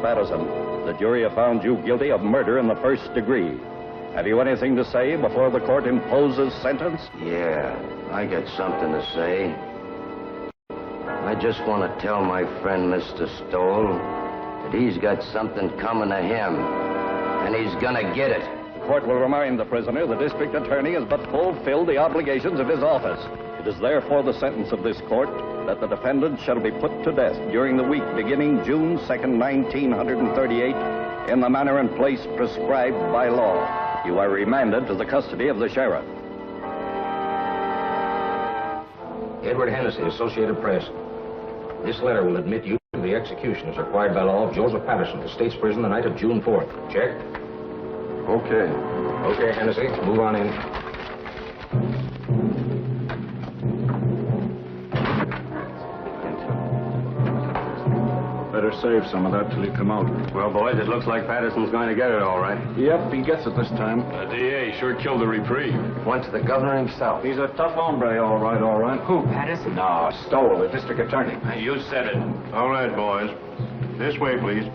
Patterson. The jury have found you guilty of murder in the first degree. Have you anything to say before the court imposes sentence? Yeah, I got something to say. I just want to tell my friend Mr. Stoll that he's got something coming to him, and he's gonna get it. The court will remind the prisoner the district attorney has but fulfilled the obligations of his office. It is therefore the sentence of this court that the defendant shall be put to death during the week beginning June 2nd, 1938, in the manner and place prescribed by law. You are remanded to the custody of the sheriff. Edward Hennessy, Associated Press. This letter will admit you to the execution as required by law of Joseph Patterson, the state's prison the night of June 4th. Check? Okay. Okay, Hennessy, move on in. Better save some of that till you come out. Well, boys, it looks like Patterson's going to get it all right. Yep, he gets it this time. The DA sure killed the reprieve. Went to the governor himself. He's a tough hombre, all right, all right. Who, Patterson? No, Stoll, the district attorney. You said it. All right, boys. This way, please.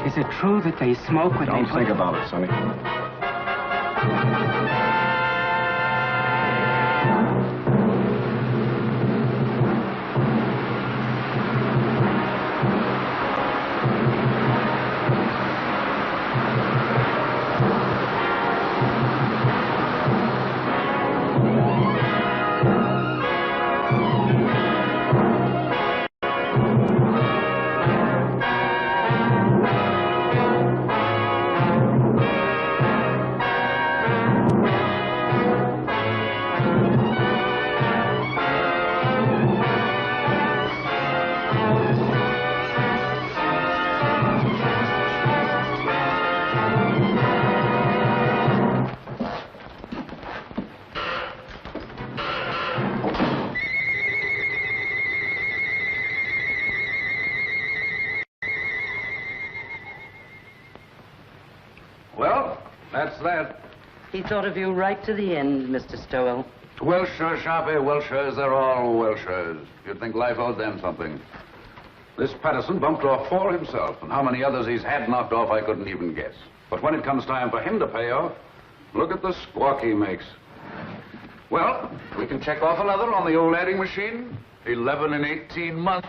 Is it true that they smoke when Don't they think about it, Sonny. Well, that's that. He thought of you right to the end, Mr. Stowell. Wilshire, Sharpie, Wilshires, they're all Wilshires. You'd think life owed them something. This Patterson bumped off 4 himself, and how many others he's had knocked off I couldn't even guess. But when it comes time for him to pay off, look at the squawk he makes. Well, we can check off another on the old adding machine. 11 in 18 months.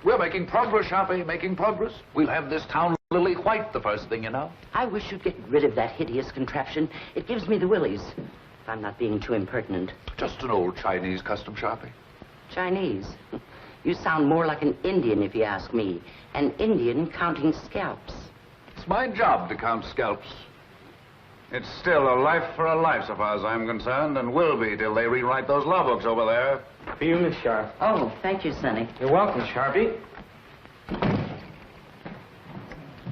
We're making progress, Sharpie, making progress. We'll have this town lily white the first thing you know. I wish you'd get rid of that hideous contraption. It gives me the willies. If I'm not being too impertinent. Just an old Chinese custom, Sharpie. Chinese? You sound more like an Indian, if you ask me. An Indian counting scalps. It's my job to count scalps. It's still a life for a life, so far as I'm concerned, and will be till they rewrite those law books over there. For you, Miss Sharp. Oh, thank you, Sonny. You're welcome, Sharpie.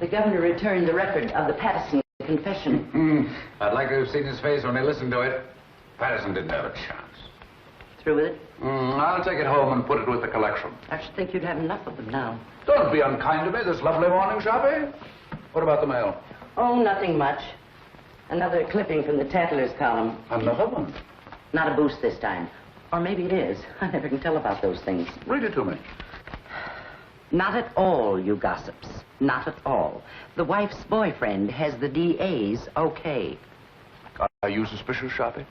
The governor returned the record of the Patterson confession. I'd like to have seen his face when he listened to it. Patterson didn't have a chance. Through with it? I'll take it home and put it with the collection. I should think you'd have enough of them now. Don't be unkind to me this lovely morning, Sharpie. What about the mail? Oh, nothing much. Another clipping from the Tattlers column. Another one? Not a boost this time. Or maybe it is. I never can tell about those things. Read it to me. Not at all, you gossips. Not at all. The wife's boyfriend has the DA's okay. Are you suspicious, Sharpie?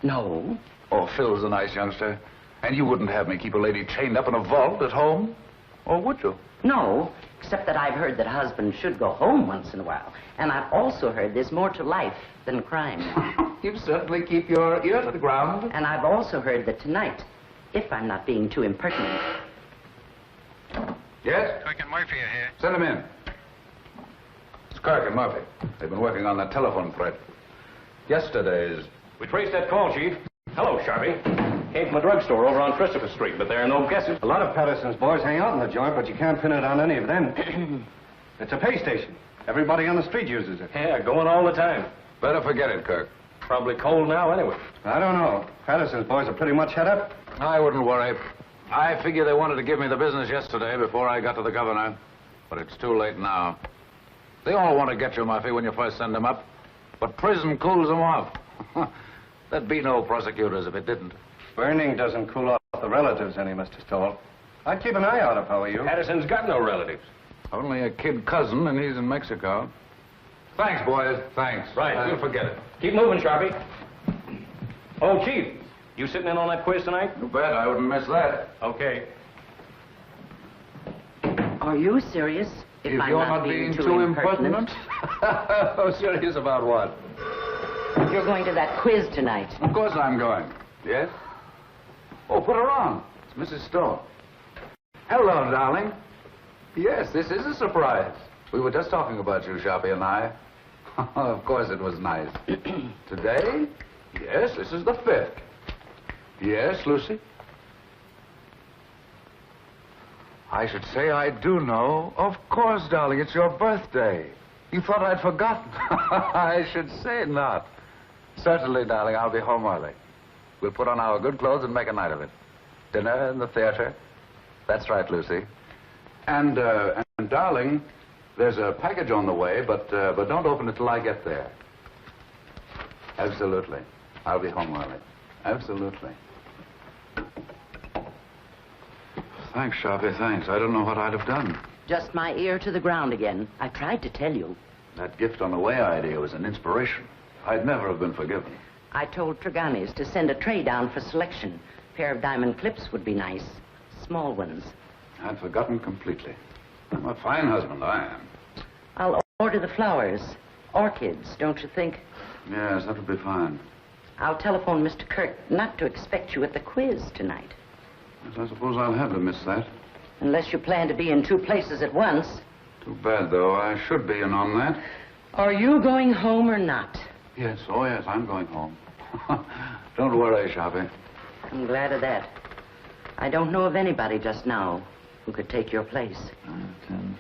No. Oh, Phil's a nice youngster. And you wouldn't have me keep a lady chained up in a vault at home? Or would you? No, except that I've heard that husbands should go home once in a while. And I've also heard there's more to life than crime. You certainly keep your ear to the ground. And I've also heard that tonight, if I'm not being too impertinent... Yes? Kirk and Murphy are here. Send him in. It's Kirk and Murphy. They've been working on that telephone thread. Yesterday's... We traced that call, Chief. Hello, Sharpie. Came from a drugstore over on Christopher Street, but there are no guesses. A lot of Patterson's boys hang out in the joint, but you can't pin it on any of them. It's a pay station. Everybody on the street uses it. Yeah, going all the time. Better forget it, Kirk. Probably cold now, anyway. I don't know. Patterson's boys are pretty much head up. I wouldn't worry. I figure they wanted to give me the business yesterday before I got to the governor. But it's too late now. They all want to get you, Murphy, when you first send them up. But prison cools them off. There'd be no prosecutors if it didn't. Burning doesn't cool off the relatives any, Mr. Stoll. I'd keep an eye out if I were you. Patterson's got no relatives. Only a kid cousin, and he's in Mexico. Thanks, boys. Thanks. Right, we'll forget it. Keep moving, Sharpie. Oh, Chief, you sitting in on that quiz tonight? You bet. I wouldn't miss that. Okay. Are you serious? If I'm you're not being too impertinent. Oh, serious about what? You're going to that quiz tonight. Of course I'm going. Yes? Oh, put her on. It's Mrs. Stoll. Hello, darling. Yes, this is a surprise. We were just talking about you, Sharpie and I. Of course it was nice. Today? Yes, this is the 5th. Yes, Lucy? I should say I do know. Of course, darling, it's your birthday. You thought I'd forgotten. I should say not. Certainly, darling, I'll be home early. We'll put on our good clothes and make a night of it. Dinner in the theater. That's right, Lucy. And darling, there's a package on the way, but don't open it till I get there. Absolutely. I'll be home early. Absolutely. Thanks, Sharpie, thanks. I don't know what I'd have done. Just my ear to the ground again. I tried to tell you. That gift on the way idea was an inspiration. I'd never have been forgiven. I told Treganis to send a tray down for selection. A pair of diamond clips would be nice. Small ones. I'd forgotten completely. I'm a fine husband, I am. I'll order the flowers. Orchids, don't you think? Yes, that would be fine. I'll telephone Mr. Kirk not to expect you at the quiz tonight. Yes, I suppose I'll have to miss that. Unless you plan to be in 2 places at once. Too bad, though. I should be in on that. Are you going home or not? Yes, oh yes, I'm going home. Don't worry, Sharpie. I'm glad of that. I don't know of anybody just now who could take your place. 10,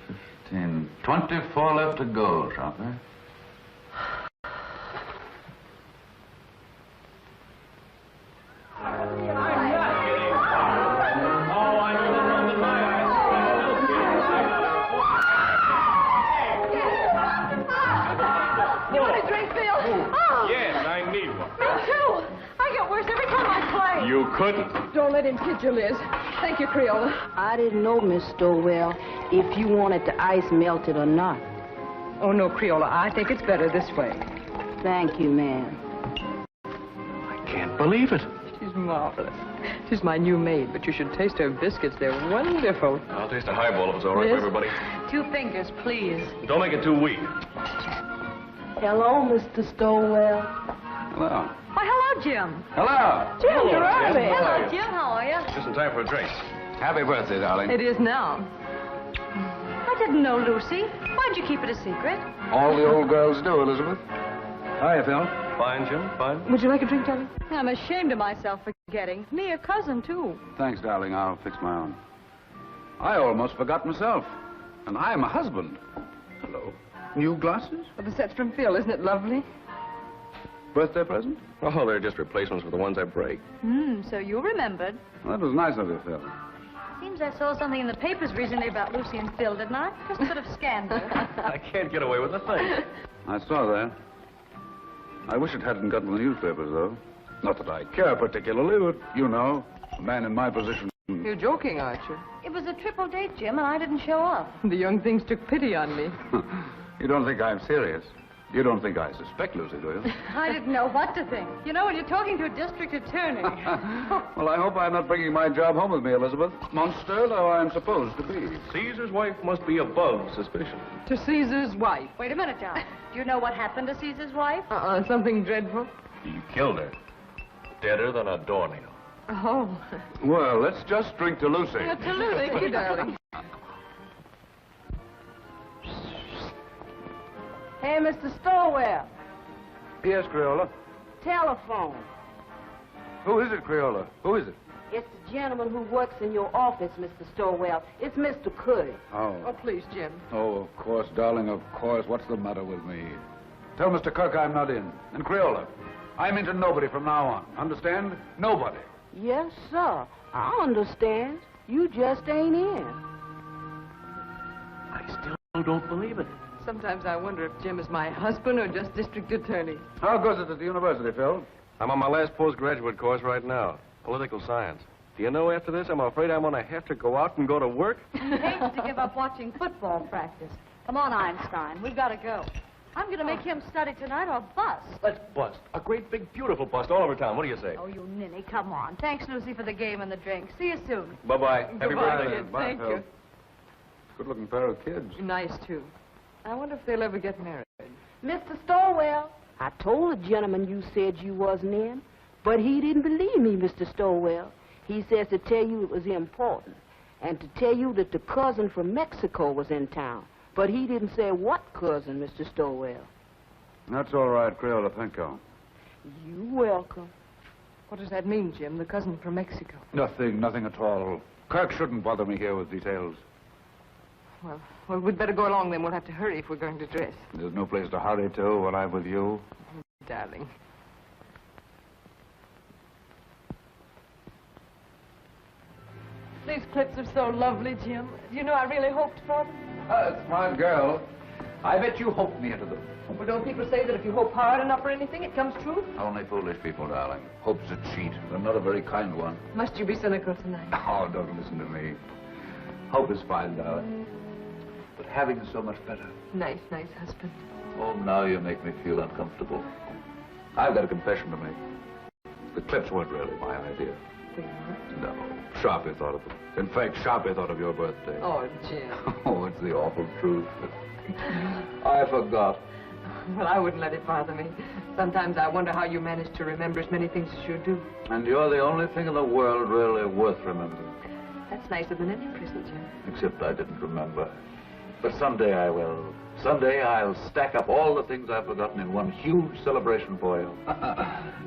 15, 24 left to go, Sharpie. You couldn't. Don't let him kid you, Liz. Thank you, Creola. I didn't know, Miss Stowell, if you wanted the ice melted or not. Oh, no, Creola. I think it's better this way. Thank you, ma'am. I can't believe it. She's marvelous. She's my new maid, but you should taste her biscuits. They're wonderful. I'll taste a highball if it's all right for everybody. 2 fingers, please. Don't make it too weak. Hello, Mr. Stowell. Hello. Why, hello, Jim. Hello. Jim, you're early. Hello, Jim. How are you? Just in time for a drink. Happy birthday, darling. It is now. I didn't know, Lucy. Why'd you keep it a secret? All the old girls do, Elizabeth. Hiya, Phil. Fine, Jim, fine. Would you like a drink, darling? I'm ashamed of myself for forgetting. Me, a cousin, too. Thanks, darling. I'll fix my own. I almost forgot myself. And I'm a husband. Hello. New glasses? Well, the set's from Phil. Isn't it lovely? Birthday present? Oh, they're just replacements for the ones I break. So you remembered. Well, that was nice of you, Phil. Seems I saw something in the papers recently about Lucy and Phil, didn't I? Just a bit of scandal. I can't get away with a thing. I saw that. I wish it hadn't gotten the newspapers, though. Not that I care particularly, but you know, a man in my position. You're joking, aren't you? It was a triple date, Jim, and I didn't show up. The young things took pity on me. You don't think I'm serious? You don't think I suspect Lucy, do you? I didn't know what to think. You know, when you're talking to a district attorney. Well, I hope I'm not bringing my job home with me, Elizabeth. Monster though I'm supposed to be. Caesar's wife must be above suspicion. To Caesar's wife. Wait a minute, John. Do you know what happened to Caesar's wife? Something dreadful. He killed her. Deader than a doornail. Oh. Well, let's just drink to Lucy. To Lucy. Thank you, darling. Hey, Mr. Stowell. Yes, Creola. Telephone. Who is it, Creola? Who is it? It's the gentleman who works in your office, Mr. Stowell. It's Mr. Cuddy. Oh. Oh, please, Jim. Oh, of course, darling, of course. What's the matter with me? Tell Mr. Kirk I'm not in. And Creola, I'm into nobody from now on. Understand? Nobody. Yes, sir. I understand. You just ain't in. I still don't believe it. Sometimes I wonder if Jim is my husband or just district attorney. How goes it at the university, Phil? I'm on my last postgraduate course right now. Political science. Do you know, after this, I'm afraid I'm going to have to go out and go to work? He hates to give up watching football practice. Come on, Einstein. We've got to go. I'm going to make him study tonight or bust. Let's bust. A great, big, beautiful bust all over town. What do you say? Oh, you ninny, come on. Thanks, Lucy, for the game and the drink. See you soon. Bye-bye. Happy Goodbye, birthday. kid. Thank you. Good-looking pair of kids. Nice, too. I wonder if they'll ever get married. Mr. Stowell, I told the gentleman you said you wasn't in, but he didn't believe me, Mr. Stowell. He says to tell you it was important, and to tell you that the cousin from Mexico was in town. But he didn't say what cousin, Mr. Stowell. That's all right, Crayola. Thank you. You welcome. What does that mean, Jim? The cousin from Mexico? Nothing at all. Kirk shouldn't bother me here with details. Well, we'd better go along then. We'll have to hurry if we're going to dress. There's no place to hurry to when I'm with you. Darling. These clips are so lovely, Jim. You know, I really hoped for them. Smart girl. I bet you hoped me into them. Well, don't people say that if you hope hard enough for anything, it comes true? Only foolish people, darling. Hope's a cheat, and not a very kind one. Must you be cynical tonight? Oh, don't listen to me. Hope is fine, darling. But having is so much better. Nice husband. Oh, now you make me feel uncomfortable. I've got a confession to make. The clips weren't really my idea. They weren't? No. Sharpie thought of them. In fact, Sharpie thought of your birthday. Oh, Jim. Oh, it's the awful truth. I forgot. Well, I wouldn't let it bother me. Sometimes I wonder how you manage to remember as many things as you do. And you're the only thing in the world really worth remembering. That's nicer than any present, Jim. Except I didn't remember. But someday I will. Someday I'll stack up all the things I've forgotten in one huge celebration for you.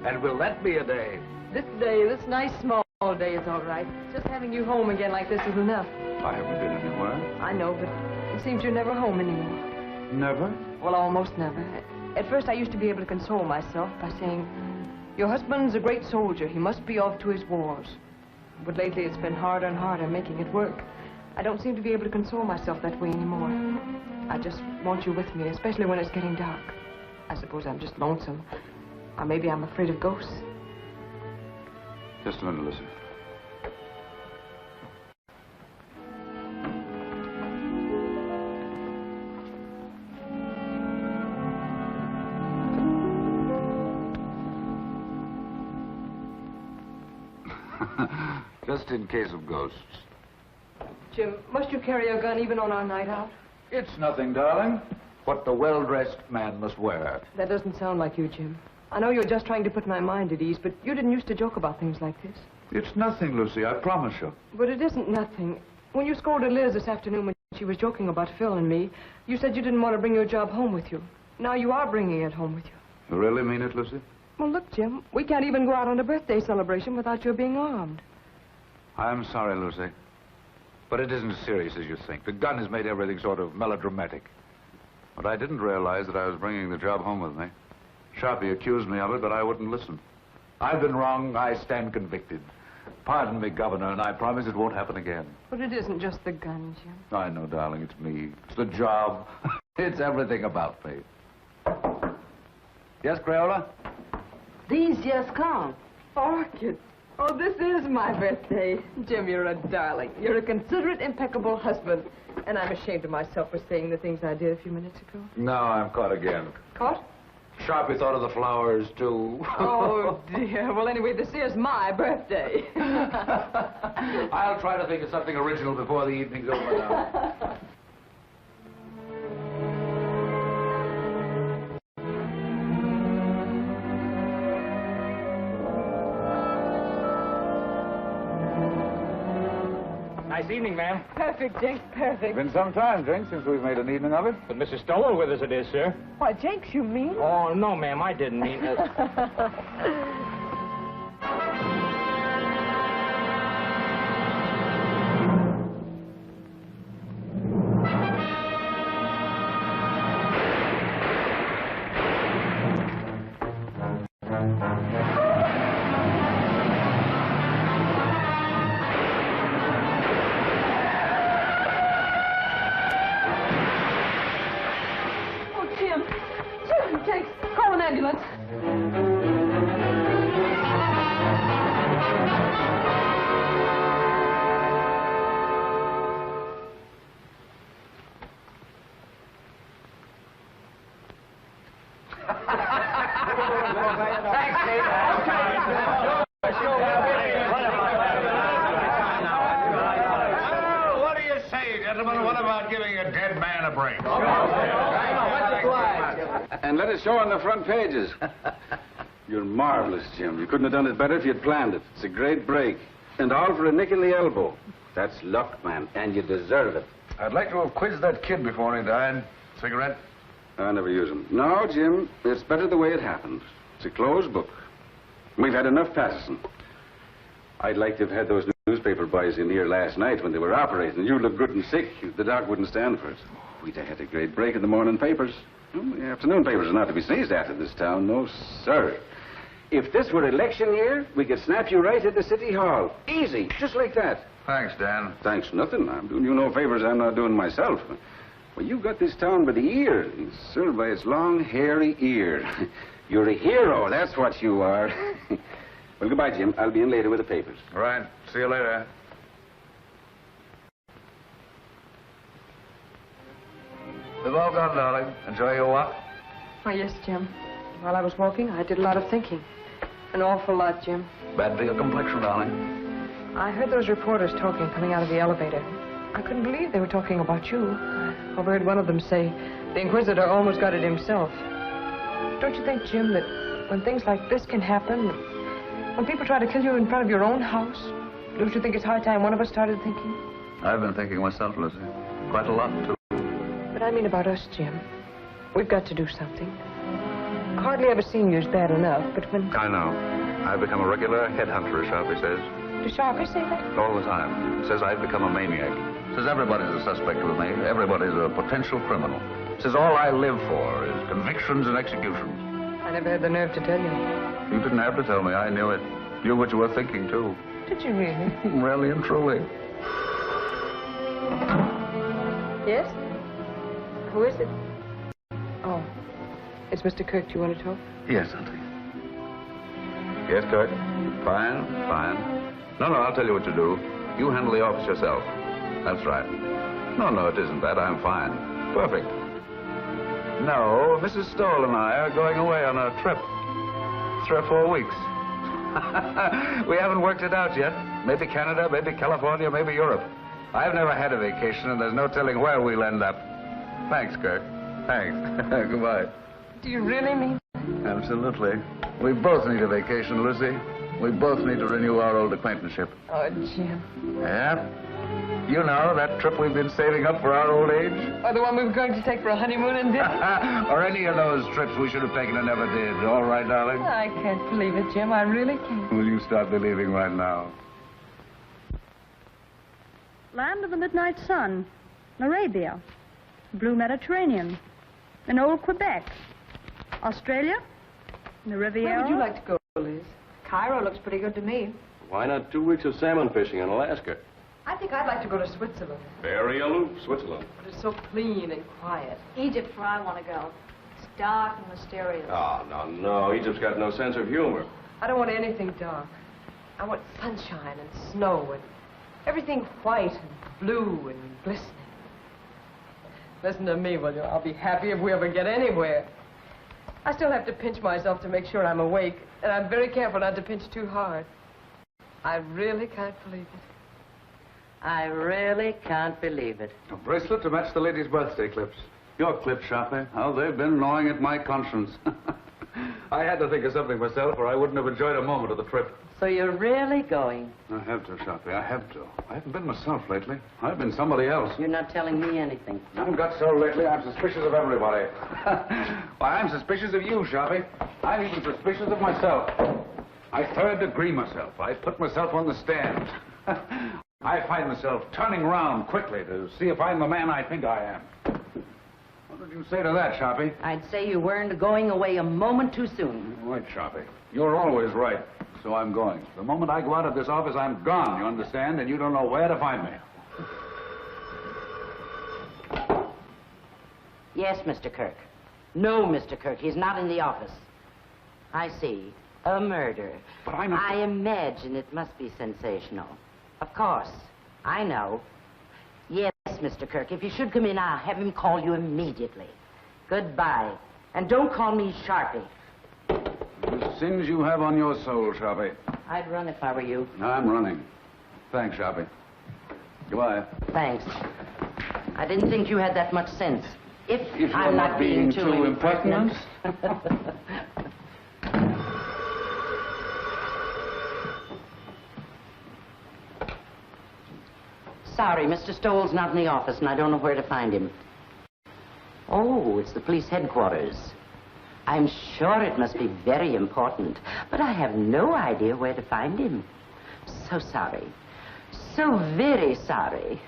And will that be a day? This day, this nice small day is all right. Just having you home again like this is enough. I haven't been anywhere. I know, but it seems you're never home anymore. Never? Well, almost never. At first, I used to be able to console myself by saying, your husband's a great soldier. He must be off to his wars. But lately, it's been harder and harder making it work. I don't seem to be able to console myself that way anymore. I just want you with me, especially when it's getting dark. I suppose I'm just lonesome. Or maybe I'm afraid of ghosts. Just a minute, Lucy. Just in case of ghosts. Jim, must you carry a gun even on our night out? It's nothing, darling. What the well-dressed man must wear. That doesn't sound like you, Jim. I know you're just trying to put my mind at ease, but you didn't used to joke about things like this. It's nothing, Lucy, I promise you. But it isn't nothing. When you scolded Liz this afternoon when she was joking about Phil and me, you said you didn't want to bring your job home with you. Now you are bringing it home with you. You really mean it, Lucy? Well, look, Jim, we can't even go out on a birthday celebration without your being armed. I'm sorry, Lucy. But it isn't as serious as you think. The gun has made everything sort of melodramatic. But I didn't realize that I was bringing the job home with me. Sharpie accused me of it, but I wouldn't listen. I've been wrong. I stand convicted. Pardon me, Governor, and I promise it won't happen again. But it isn't just the gun, Jim. I know, darling, it's me. It's the job. It's everything about me. Yes, Crayola? These just come. Orchid. Oh, this is my birthday. Jim, you're a darling. You're a considerate, impeccable husband. And I'm ashamed of myself for saying the things I did a few minutes ago. Now I'm caught again. Caught? Sharpie thought of the flowers, too. Oh, dear. Well, anyway, this is my birthday. I'll try to think of something original before the evening's over now. Nice evening, ma'am. Perfect, Jenks, perfect. Been some time, Jenks, since we've made an evening of it. But Mrs. Stowell with us it is, sir. Why, Jenks, you mean? Oh, no, ma'am, I didn't mean it. Jenks, call an ambulance. Thanks, Steve. What do you say, gentlemen? What about giving a dead man a break? And let it show on the front pages. You're marvelous, Jim. You couldn't have done it better if you'd planned it. It's a great break. And all for a nick in the elbow. That's luck, man, and you deserve it. I'd like to have quizzed that kid before he died. Cigarette? I never use them. No, Jim, it's better the way it happened. It's a closed book. We've had enough Patterson. I'd like to have had those newspaper boys in here last night when they were operating. You look good and sick. The doc wouldn't stand for it. We'd have had a great break in the morning papers. The afternoon papers are not to be sneezed at in this town. No, sir. If this were election year, we could snap you right into City Hall. Easy, just like that. Thanks, Dan. Thanks, nothing. I'm doing you no favors I'm not doing myself. Well, you got this town by the ear, sir, by its long, hairy ear. You're a hero, that's what you are. Well, goodbye, Jim. I'll be in later with the papers. Right. See you later. We've all gone, darling. Enjoy your walk. Oh, yes, Jim. While I was walking, I did a lot of thinking. An awful lot, Jim. Bad for your complexion, darling. I heard those reporters talking coming out of the elevator. I couldn't believe they were talking about you. I overheard one of them say, the Inquisitor almost got it himself. Don't you think, Jim, that when things like this can happen, when people try to kill you in front of your own house, don't you think it's high time one of us started thinking? I've been thinking myself, Lucy. Quite a lot, too. But I mean about us, Jim. We've got to do something. Hardly ever seen you is bad enough, but when... I know. I've become a regular headhunter, as Sharpie says. Does Sharpie say that? All the time. Says I've become a maniac. Says everybody's a suspect with me. Everybody's a potential criminal. Says all I live for is convictions and executions. I never had the nerve to tell you. You didn't have to tell me. I knew it. Knew what you were thinking, too. Did you really? Really and truly. Yes? Who is it? Oh, it's Mr. Kirk. Do you want to talk? Yes, Auntie. Yes, Kirk? Fine, fine. No, I'll tell you what to do. You handle the office yourself. That's right. No, it isn't that. I'm fine. Perfect. No, Mrs. Stoll and I are going away on a trip. 3 or 4 weeks. We haven't worked it out yet. Maybe Canada, maybe California, maybe Europe. I've never had a vacation, and there's no telling where we'll end up. Thanks, Kirk. Thanks. Goodbye. Do you really mean? Absolutely. We both need a vacation, Lucy. We both need to renew our old acquaintanceship. Oh, Jim. Yeah? You know, that trip we've been saving up for our old age? Or the one we were going to take for a honeymoon and dinner? Or any of those trips we should have taken and never did. All right, darling? I can't believe it, Jim. I really can't. Will you start believing right now? Land of the midnight sun, Arabia, blue Mediterranean, in old Quebec, Australia, the Riviera. Where would you like to go, Liz? Cairo looks pretty good to me. Why not 2 weeks of salmon fishing in Alaska? I think I'd like to go to Switzerland. Very aloof, Switzerland. But it's so clean and quiet. Egypt's where I want to go. It's dark and mysterious. Oh, no. Egypt's got no sense of humor. I don't want anything dark. I want sunshine and snow and everything white and blue and glistening. Listen to me, will you? I'll be happy if we ever get anywhere. I still have to pinch myself to make sure I'm awake, and I'm very careful not to pinch too hard. I really can't believe it. I really can't believe it. A bracelet to match the lady's birthday clips. Your clips, Sharpie. How they've been gnawing at my conscience. I had to think of something myself, or I wouldn't have enjoyed a moment of the trip. So you're really going? I have to, Sharpie. I have to. I haven't been myself lately. I've been somebody else. You're not telling me anything. I've got so lately, I'm suspicious of everybody. Why, I'm suspicious of you, Sharpie. I'm even suspicious of myself. I third-degree myself. I put myself on the stand. I find myself turning around quickly to see if I'm the man I think I am. What would you say to that, Sharpie? I'd say you weren't going away a moment too soon. Right, Sharpie. You're always right. So I'm going. The moment I go out of this office, I'm gone, you understand? And you don't know where to find me. Yes, Mr. Kirk. No, Mr. Kirk, he's not in the office. I see. A murder. But I'm not... I imagine it must be sensational. Of course. I know. Yes, Mr. Kirk, if you should come in, I'll have him call you immediately. Goodbye. And don't call me Sharpie. The sins you have on your soul, Sharpie. I'd run if I were you. I'm running. Thanks, Sharpie. Goodbye. Thanks. I didn't think you had that much sense. If you're I'm not being too impertinent. Sorry, Mr. Stoll's not in the office, and I don't know where to find him. Oh, it's the police headquarters. I'm sure it must be very important, but I have no idea where to find him. So sorry. So very sorry.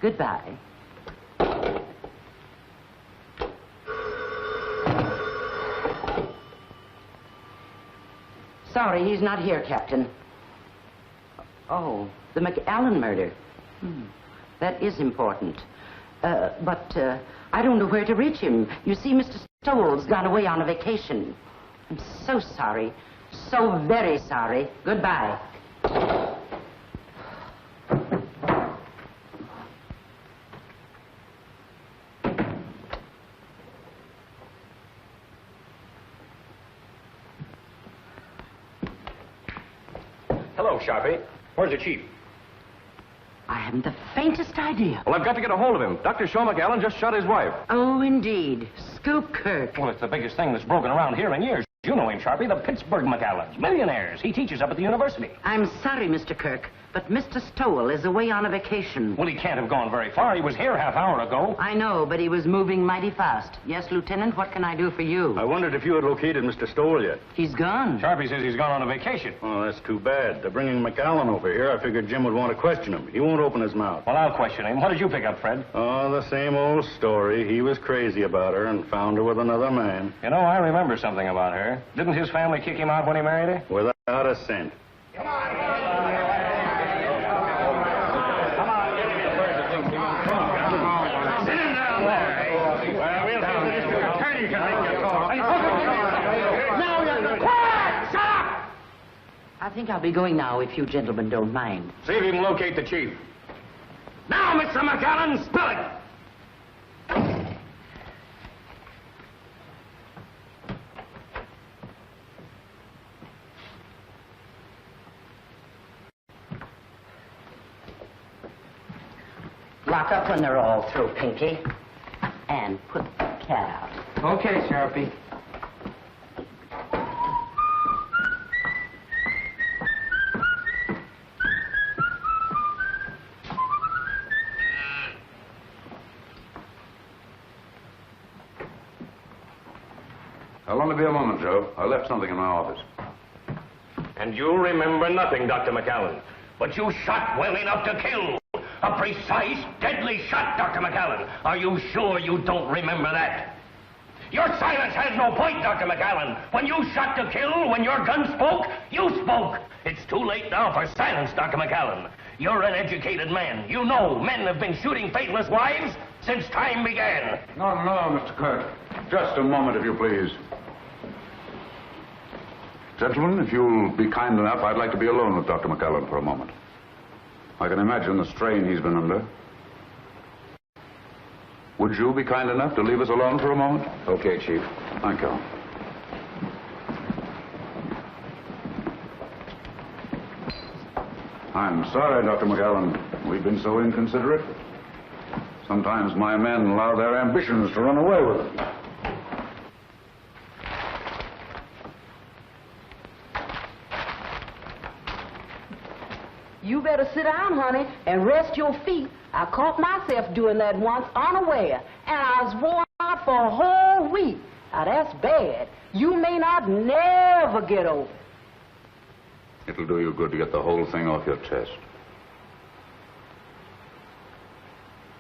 Goodbye. Sorry, he's not here, Captain. Oh, the McAllen murder. That is important. But I don't know where to reach him. You see, Mr. Stoll's gone away on a vacation. I'm so sorry. So very sorry. Goodbye. Hello, Sharpie. Where's the chief? I haven't the faintest idea. Well, I've got to get a hold of him. Dr. Shaw McAllen just shot his wife. Oh, indeed. Scoop Kirk. Well, it's the biggest thing that's broken around here in years. You know him, Sharpie, the Pittsburgh McAllens. Millionaires. He teaches up at the university. I'm sorry, Mr. Kirk, but Mr. Stowell is away on a vacation. Well, he can't have gone very far. He was here half hour ago. I know, but he was moving mighty fast. Yes, Lieutenant, what can I do for you? I wondered if you had located Mr. Stowell yet. He's gone. Sharpie says he's gone on a vacation. Oh, that's too bad. They're bringing McAllen over here. I figured Jim would want to question him. He won't open his mouth. Well, I'll question him. What did you pick up, Fred? Oh, the same old story. He was crazy about her and found her with another man. You know, I remember something about her. Didn't his family kick him out when he married her? Without a cent. Come on. Sit him down there. Well, we'll see if the district attorney can make your call. Now, quiet! Shut up! I think I'll be going now, if you gentlemen don't mind. See if you can locate the chief. Now, Mr. McAllen, spill it! Lock up when they're all through, Pinky. And put the cat out. Okay, Sharpie. I'll only be a moment, Joe. I left something in my office. And you remember nothing, Dr. McAllen. But you shot well enough to kill. A precise, deadly shot, Dr. McAllen. Are you sure you don't remember that? Your silence has no point, Dr. McAllen. When you shot to kill, when your gun spoke, you spoke. It's too late now for silence, Dr. McAllen. You're an educated man. You know men have been shooting faithless wives since time began. No, Mr. Kirk. Just a moment, if you please. Gentlemen, if you'll be kind enough, I'd like to be alone with Dr. McAllen for a moment. I can imagine the strain he's been under. Would you be kind enough to leave us alone for a moment? Okay, Chief. Thank you. I'm sorry, Dr. McAllen. We've been so inconsiderate. Sometimes my men allow their ambitions to run away with them. You better sit down, honey, and rest your feet. I caught myself doing that once unaware, and I was worn out for a whole week. Now, that's bad. You may not never get over it. It'll do you good to get the whole thing off your chest.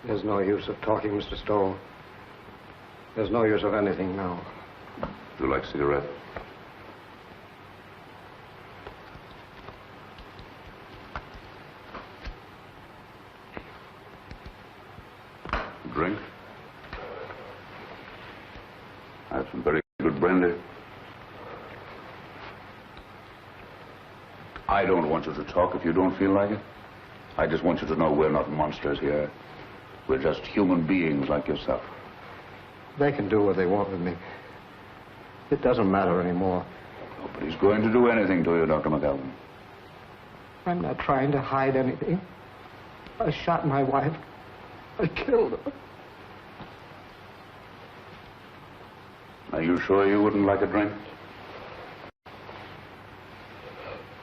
There's no use of talking, Mr. Stoll. There's no use of anything now. Would you like a cigarette? Drink? I have some very good brandy. I don't want you to talk if you don't feel like it. I just want you to know we're not monsters here. We're just human beings like yourself. They can do what they want with me. It doesn't matter anymore. Nobody's going to do anything to you, Dr. McAllen. I'm not trying to hide anything. I shot my wife. I killed her. Are you sure you wouldn't like a drink?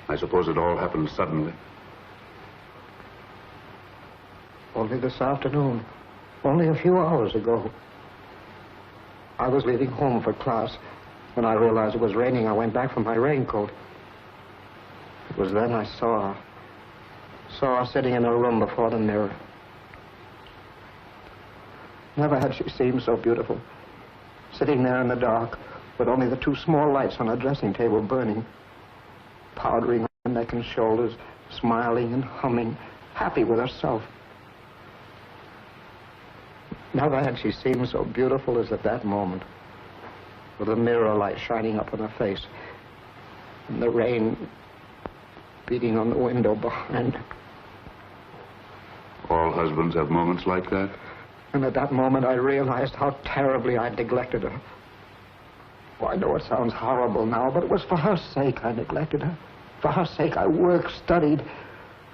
I suppose it all happened suddenly. Only this afternoon. Only a few hours ago. I was leaving home for class. When I realized it was raining, I went back for my raincoat. It was then I saw her sitting in her room before the mirror. Never had she seemed so beautiful. Sitting there in the dark, with only the 2 small lights on her dressing table burning, powdering her neck and shoulders, smiling and humming, happy with herself. Never had she seemed so beautiful as at that moment, with the mirror light shining up on her face, and the rain beating on the window behind. All husbands have moments like that. And at that moment, I realized how terribly I'd neglected her. Oh, I know it sounds horrible now, but it was for her sake I neglected her. For her sake, I worked, studied.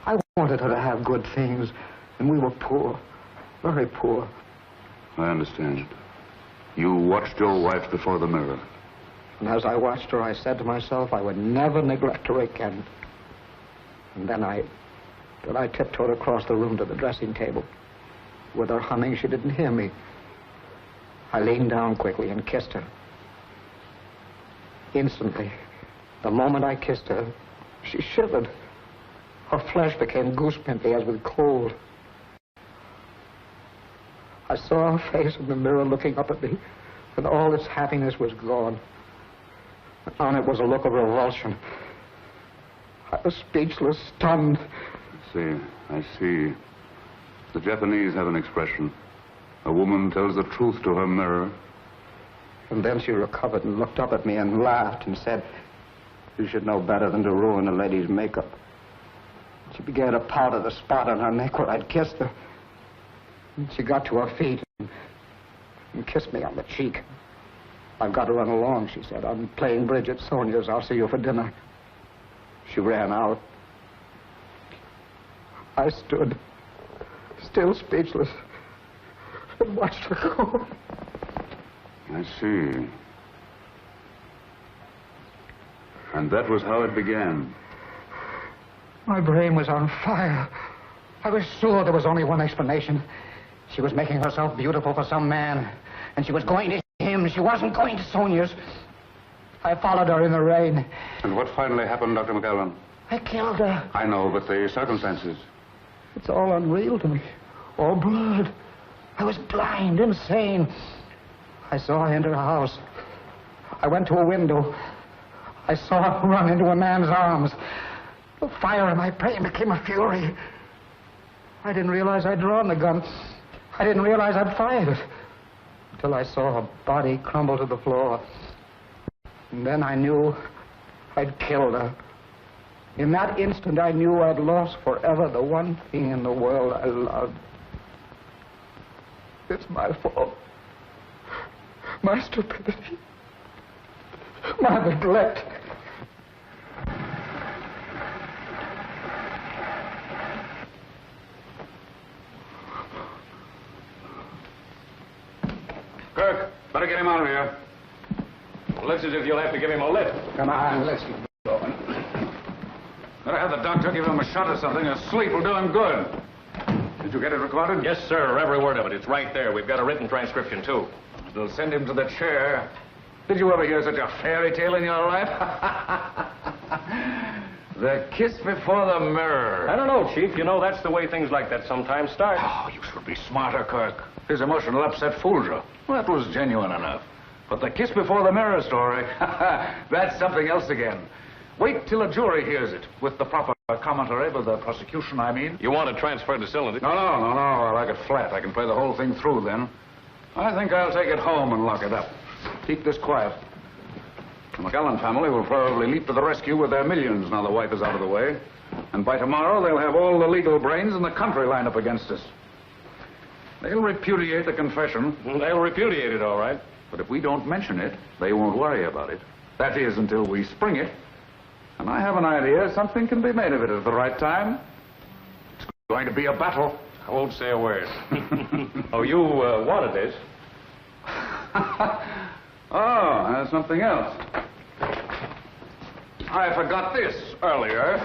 I wanted her to have good things, and we were poor, very poor. I understand. You watched your wife before the mirror. And as I watched her, I said to myself I would never neglect her again. And then I tiptoed across the room to the dressing table. With her humming, she didn't hear me. I leaned down quickly and kissed her. Instantly, the moment I kissed her, she shivered. Her flesh became goosepimply as with cold. I saw her face in the mirror looking up at me, and all its happiness was gone. On it was a look of revulsion. I was speechless, stunned. I see. The Japanese have an expression. A woman tells the truth to her mirror. And then she recovered and looked up at me and laughed and said, "You should know better than to ruin a lady's makeup." She began to powder the spot on her neck where I'd kissed her. And she got to her feet and kissed me on the cheek. "I've got to run along," she said. "I'm playing bridge at Sonia's. I'll see you for dinner." She ran out. I stood, still speechless, and watched her go. I see. And that was how it began. My brain was on fire. I was sure there was only one explanation. She was making herself beautiful for some man, and she was going to him. She wasn't going to Sonia's. I followed her in the rain. And what finally happened, Dr. McAllen? I killed her. I know, but the circumstances. It's all unreal to me. All blurred. I was blind, insane. I saw her enter her house. I went to a window. I saw her run into a man's arms. The fire in my brain became a fury. I didn't realize I'd drawn the gun. I didn't realize I'd fired it. Until I saw her body crumble to the floor. And then I knew I'd killed her. In that instant, I knew I'd lost forever the one thing in the world I loved. It's my fault. My stupidity. My neglect. Kirk, better get him out of here. Looks as if you'll have to give him a lift. Come on, let's get going. Better have the doctor give him a shot or something. A sleep will do him good. Did you get it recorded? Yes, sir. Every word of it. It's right there. We've got a written transcription, too. They'll send him to the chair. Did you ever hear such a fairy tale in your life? The kiss before the mirror. I don't know, Chief. You know, that's the way things like that sometimes start. Oh, you should be smarter, Kirk. His emotional upset fooled you. Well, that was genuine enough. But the kiss before the mirror story, that's something else again. Wait till a jury hears it, with the proper commentary by the prosecution, I mean. You want to transfer the cylinder? No. I like it flat. I can play the whole thing through then. I think I'll take it home and lock it up. Keep this quiet. The McAllen family will probably leap to the rescue with their millions now the wife is out of the way. And by tomorrow, they'll have all the legal brains in the country lined up against us. They'll repudiate the confession. They'll repudiate it, all right. But if we don't mention it, they won't worry about it. That is, until we spring it. And I have an idea something can be made of it at the right time. It's going to be a battle. I won't say a word. Oh, you wanted this? Oh, and something else. I forgot this earlier.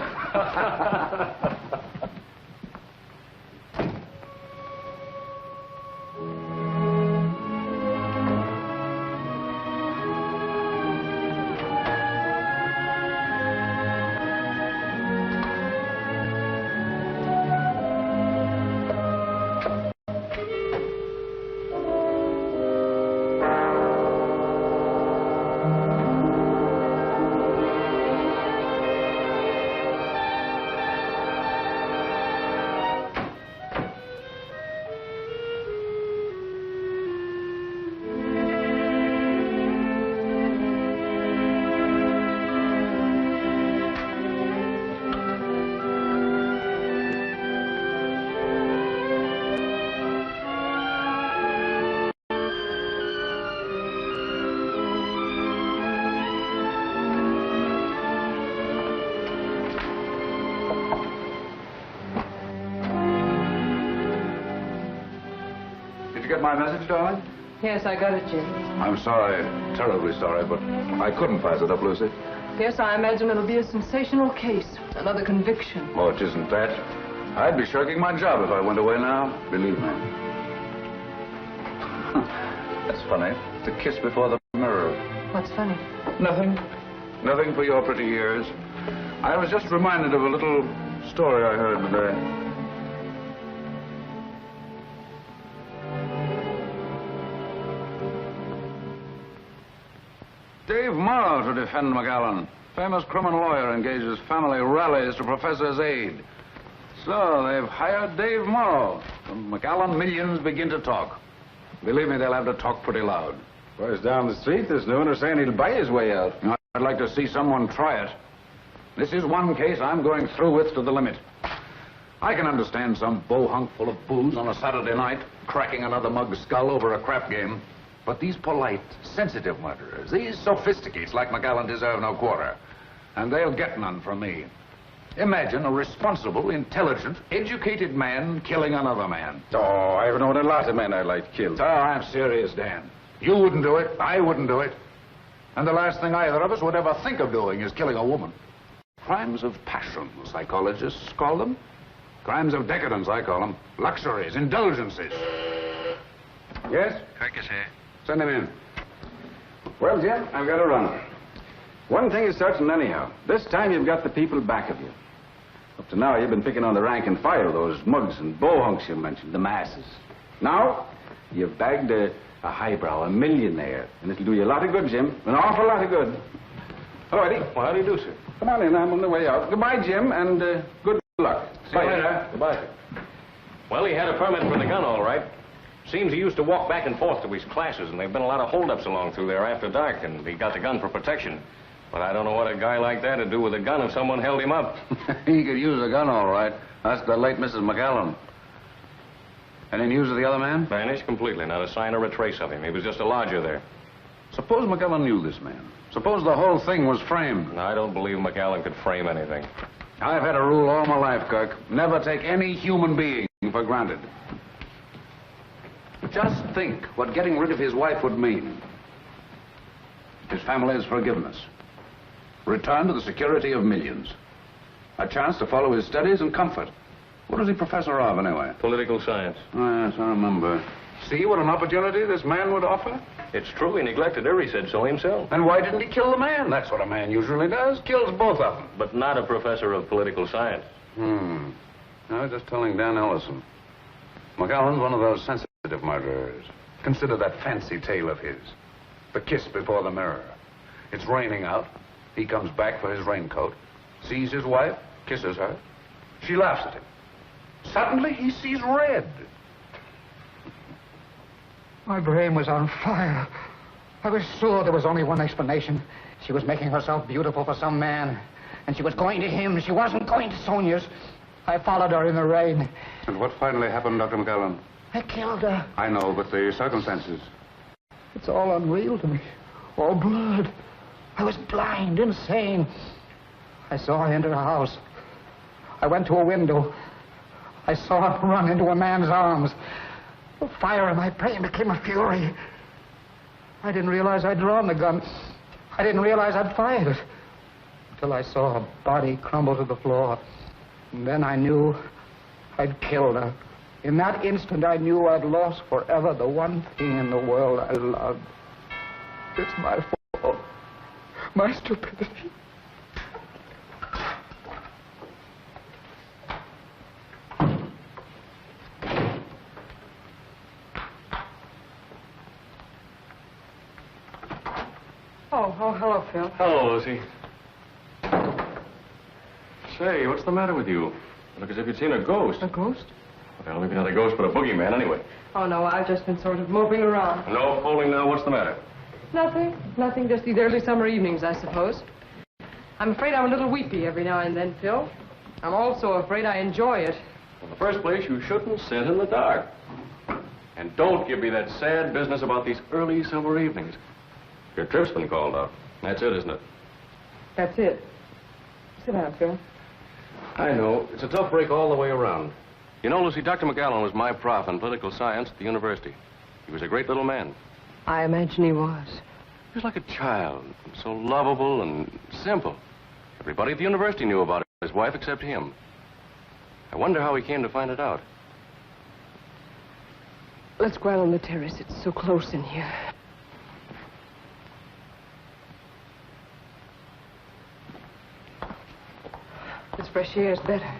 Did you get my message, darling? Yes, I got it, Jim. I'm sorry, terribly sorry, but I couldn't pass it up, Lucy. Yes, I imagine it'll be a sensational case. Another conviction. Oh, it isn't that. I'd be shirking my job if I went away now, believe me. That's funny. It's a kiss before the mirror. What's funny? Nothing. Nothing for your pretty ears. I was just reminded of a little story I heard today. Dave Morrow to defend McAllen. Famous criminal lawyer engages family rallies to professor's aid. So they've hired Dave Morrow. When McAllen millions begin to talk. Believe me, they'll have to talk pretty loud. Whereas down the street, there's no one saying he'll buy his way out. I'd like to see someone try it. This is one case I'm going through with to the limit. I can understand some bohunk full of booze on a Saturday night cracking another mug's skull over a crap game. But these polite, sensitive murderers, these sophisticates like McAllen deserve no quarter. And they'll get none from me. Imagine a responsible, intelligent, educated man killing another man. Oh, I've known a lot of men I'd like killed. Oh, I'm serious, Dan. You wouldn't do it. I wouldn't do it. And the last thing either of us would ever think of doing is killing a woman. Crimes of passion, psychologists call them. Crimes of decadence, I call them. Luxuries, indulgences. Yes? Kirk is here. Send him in. Well, Jim, I've got to run. One thing is certain anyhow. This time you've got the people back of you. Up to now, you've been picking on the rank and file, those mugs and bohunks you mentioned, the masses. Now, you've bagged a highbrow, a millionaire, and it'll do you a lot of good, Jim. An awful lot of good. Hello, Eddie. Well, how do you do, sir? Come on in, I'm on the way out. Goodbye, Jim, and good luck. See you later. Goodbye, sir. Well, he had a permit for the gun, all right. Seems he used to walk back and forth to his classes, and there've been a lot of holdups along through there after dark, and he got the gun for protection. But I don't know what a guy like that would do with a gun if someone held him up. He could use a gun, all right. That's the late Mrs. McAllen. Any news of the other man? Vanished completely. Not a sign or a trace of him. He was just a lodger there. Suppose McAllen knew this man. Suppose the whole thing was framed. I don't believe McAllen could frame anything. I've had a rule all my life, Kirk. Never take any human being for granted. Just think what getting rid of his wife would mean. His family's forgiveness. Return to the security of millions. A chance to follow his studies and comfort. What is he professor of, anyway? Political science. Oh, yes, I remember. See what an opportunity this man would offer? It's true. He neglected her. He said so himself. Then why didn't he kill the man? That's what a man usually does. Kills both of them. But not a professor of political science. I was just telling Dan Ellison. McAllen's one of those sensitive murderers. Consider that fancy tale of his. The kiss before the mirror. It's raining out. He comes back for his raincoat. Sees his wife. Kisses her. She laughs at him. Suddenly he sees red. My brain was on fire. I was sure there was only one explanation. She was making herself beautiful for some man. And she was going to him. She wasn't going to Sonia's. I followed her in the rain. And what finally happened, Dr. McAllen? I killed her. I know, but the circumstances. It's all unreal to me. All blood. I was blind, insane. I saw her enter a house. I went to a window. I saw her run into a man's arms. The fire in my brain became a fury. I didn't realize I'd drawn the gun. I didn't realize I'd fired it. Until I saw her body crumble to the floor. And then I knew I'd killed her. In that instant, I knew I'd lost forever the one thing in the world I loved. It's my fault. My stupidity. Oh, hello, Phil. Hello, Lucy. Say, what's the matter with you? You look as if you'd seen a ghost. A ghost? Well, maybe not a ghost, but a boogeyman anyway. Oh, no, I've just been sort of moping around. No fooling now. What's the matter? Nothing. Nothing, just these early summer evenings, I suppose. I'm afraid I'm a little weepy every now and then, Phil. I'm also afraid I enjoy it. In the first place, you shouldn't sit in the dark. And don't give me that sad business about these early summer evenings. Your trip's been called off. That's it, isn't it? That's it. Sit down, Phil. I know. It's a tough break all the way around. You know, Lucy, Dr. McAllen was my prof in political science at the university. He was a great little man. I imagine he was. He was like a child, so lovable and simple. Everybody at the university knew about his wife except him. I wonder how he came to find it out. Let's go out on the terrace. It's so close in here. This fresh air is better.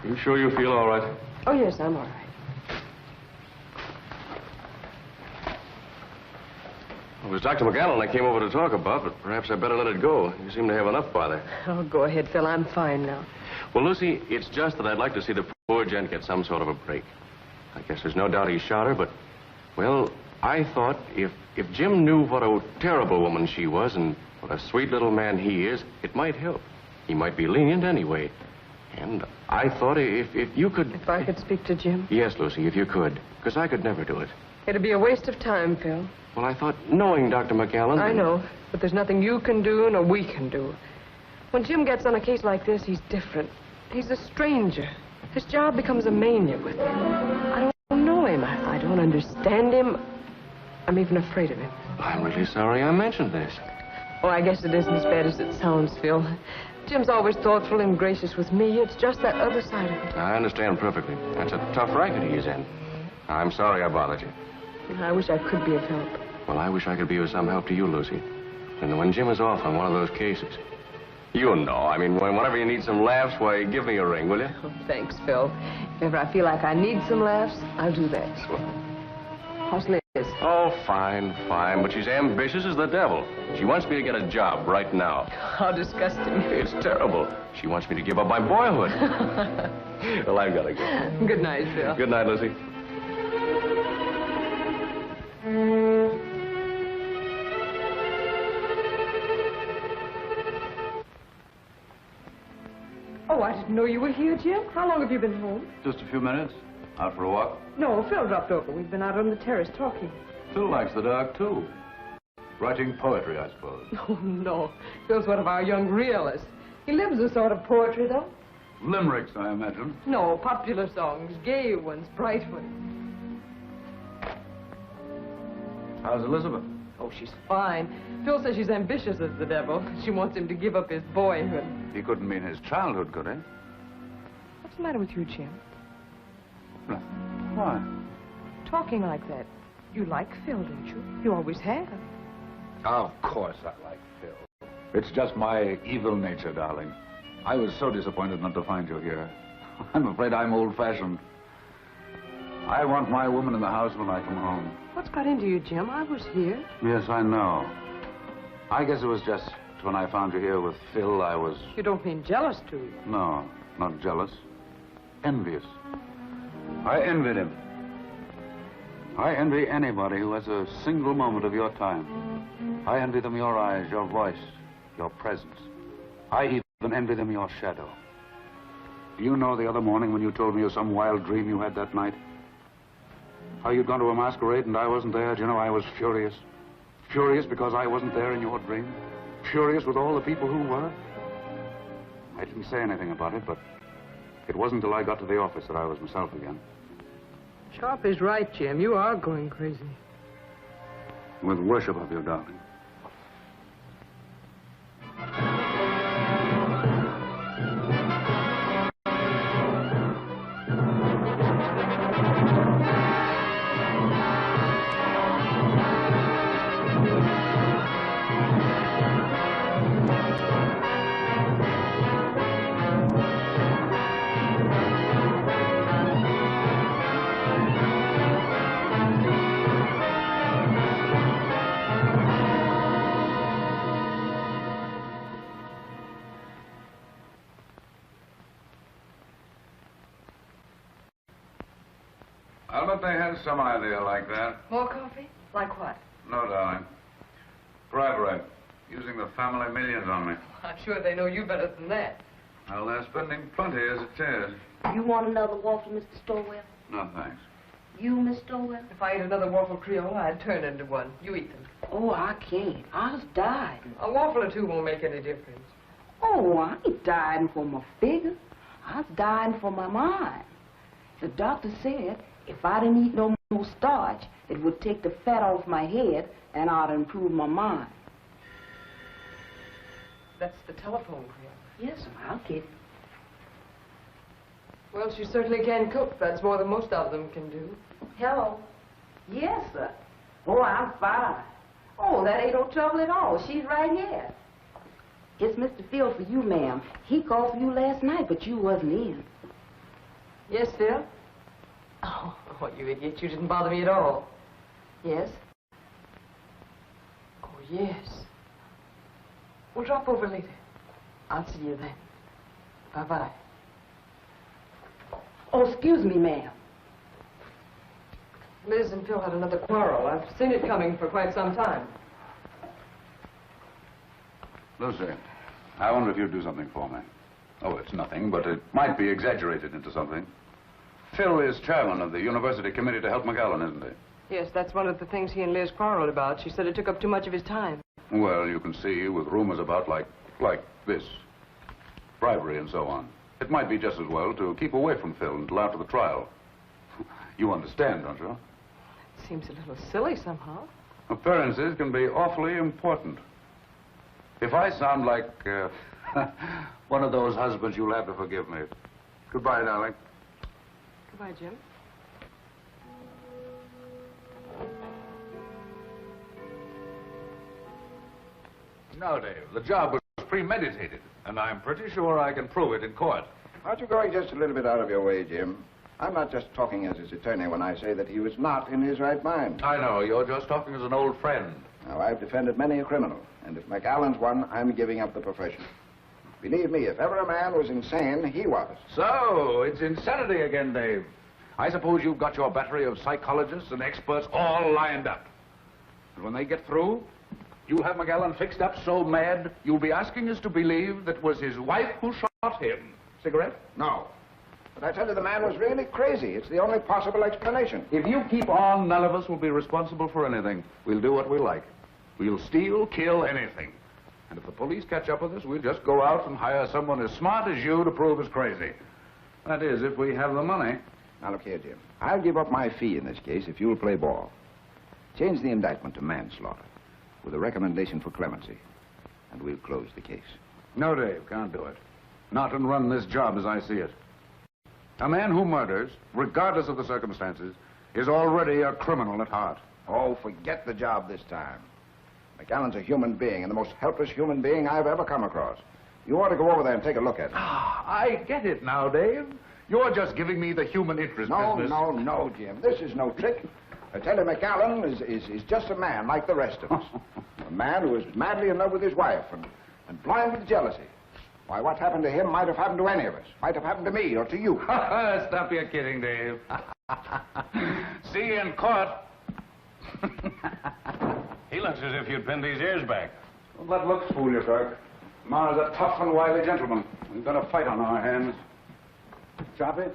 You sure you feel all right? Oh, yes, I'm all right. It was Dr. McAllen I came over to talk about, but perhaps I better let it go. You seem to have enough bother. Oh, go ahead, Phil. I'm fine now. Well, Lucy, it's just that I'd like to see the poor gent get some sort of a break. I guess there's no doubt he shot her, but, well, I thought if Jim knew what a terrible woman she was and what a sweet little man he is, it might help. He might be lenient anyway. And I thought if you could... If I could speak to Jim? Yes, Lucy, if you could. Because I could never do it. It'd be a waste of time, Phil. Well, I thought, knowing Dr. McAllen... I know, but there's nothing you can do nor we can do. When Jim gets on a case like this, he's different. He's a stranger. His job becomes a mania with him. I don't know him. I don't understand him. I'm even afraid of him. I'm really sorry I mentioned this. Oh, I guess it isn't as bad as it sounds, Phil. Jim's always thoughtful and gracious with me. It's just that other side of it. I understand perfectly. That's a tough racket he's in. I'm sorry I bothered you. I wish I could be of help. Well, I wish I could be of some help to you, Lucy. And when Jim is off on one of those cases. You know, I mean, whenever you need some laughs, why, give me a ring, will you? Oh, thanks, Phil. If ever I feel like I need some laughs, I'll do that. How's Liz? Oh, fine, fine. But she's ambitious as the devil. She wants me to get a job right now. How disgusting. It's terrible. She wants me to give up my boyhood. Well, I've got to go. Good night, Phil. Good night, Lucy. Oh, I didn't know you were here, Jim. How long have you been home? Just a few minutes. Out for a walk? No, Phil dropped over. We've been out on the terrace talking. Phil likes the dark, too. Writing poetry, I suppose. Oh, no. Phil's one of our young realists. He lives a sort of poetry, though. Limericks, I imagine. No, popular songs. Gay ones, bright ones. How's Elizabeth? Oh, she's fine. Phil says she's ambitious as the devil. She wants him to give up his boyhood. He couldn't mean his childhood, could he? What's the matter with you, Jim? Nothing. Why? Talking like that. You like Phil, don't you? You always have. Of course I like Phil. It's just my evil nature, darling. I was so disappointed not to find you here. I'm afraid I'm old-fashioned. I want my woman in the house when I come home. What's got into you, Jim? I was here. Yes, I know. I guess it was just when I found you here with Phil, I was... You don't mean jealous, do you? No, not jealous. Envious. I envied him. I envy anybody who has a single moment of your time. I envy them your eyes, your voice, your presence. I even envy them your shadow. Do you know the other morning when you told me of some wild dream you had that night? How you'd gone to a masquerade and I wasn't there? Do you know, I was furious. Furious because I wasn't there in your dream. furious with all the people who were. I didn't say anything about it, but it wasn't until I got to the office that I was myself again. Sharp is right, Jim. You are going crazy. With worship of you, darling. I'll bet they had some idea like that. More coffee? Like what? No, darling. Bribery. Using the family millions on me. I'm sure they know you better than that. Well, they're spending plenty as it is. You want another waffle, Mr. Stowell? No, thanks. You, Miss Stowell? If I ate another waffle Creole, I'd turn into one. You eat them. Oh, I can't. I was dying. A waffle or two won't make any difference. Oh, I ain't dying for my figure. I was dying for my mind. The doctor said if I didn't eat no more starch, it would take the fat off my head and I'd improve my mind. That's the telephone, Creole. Yes, I'll get it. Well, she certainly can cook. That's more than most of them can do. Hello. Yes, sir. Oh, I'm fine. Oh, that ain't no trouble at all. She's right here. It's Mr. Phil for you, ma'am. He called for you last night, but you wasn't in. Yes, Phil? Oh, you idiot. You didn't bother me at all. Yes? Oh, yes. We'll drop over later. I'll see you then. Bye-bye. Oh, excuse me, ma'am. Liz and Phil had another quarrel. I've seen it coming for quite some time. Lucy, I wonder if you'd do something for me. Oh, it's nothing, but it might be exaggerated into something. Phil is chairman of the University Committee to help McAllen, isn't he? Yes, that's one of the things he and Liz quarreled about. She said it took up too much of his time. Well, you can see, with rumors about like this, bribery and so on, it might be just as well to keep away from Phil until after the trial. You understand, don't you? It seems a little silly somehow. Appearances can be awfully important. If I sound like one of those husbands, you'll have to forgive me. Goodbye, darling. Goodbye, Jim. No, Dave, the job was premeditated, and I'm pretty sure I can prove it in court. Aren't you going just a little bit out of your way, Jim? I'm not just talking as his attorney when I say that he was not in his right mind. I know, you're just talking as an old friend. Now, I've defended many a criminal, and if McAllen's one, I'm giving up the profession. Believe me, if ever a man was insane, he was. So, it's insanity again, Dave. I suppose you've got your battery of psychologists and experts all lined up. And when they get through, you have McAllen fixed up so mad, you'll be asking us to believe that it was his wife who shot him. Cigarette? No. But I tell you, the man was really crazy. It's the only possible explanation. If you keep on, none of us will be responsible for anything. We'll do what we like. We'll steal, kill, anything. And if the police catch up with us, we'll just go out and hire someone as smart as you to prove us crazy. That is, if we have the money. Now, look here, Jim. I'll give up my fee in this case if you'll play ball. Change the indictment to manslaughter with a recommendation for clemency, and we'll close the case. No, Dave, can't do it. Not and run this job as I see it. A man who murders, regardless of the circumstances, is already a criminal at heart. Oh, forget the job this time. McAllen's a human being, and the most helpless human being I've ever come across. You ought to go over there and take a look at him. Ah, I get it now, Dave. You're just giving me the human interest business. No, Jim. This is no trick. I tell you, McAllen is just a man like the rest of us. A man who is madly in love with his wife and blind with jealousy. Why, what happened to him might have happened to any of us. Might have happened to me or to you. Stop your kidding, Dave. See you in court. He looks as if you'd pinned his ears back. Don't let looks fool you, Kirk. Ma's a tough and wily gentleman. We've got a fight on our hands. Choppy,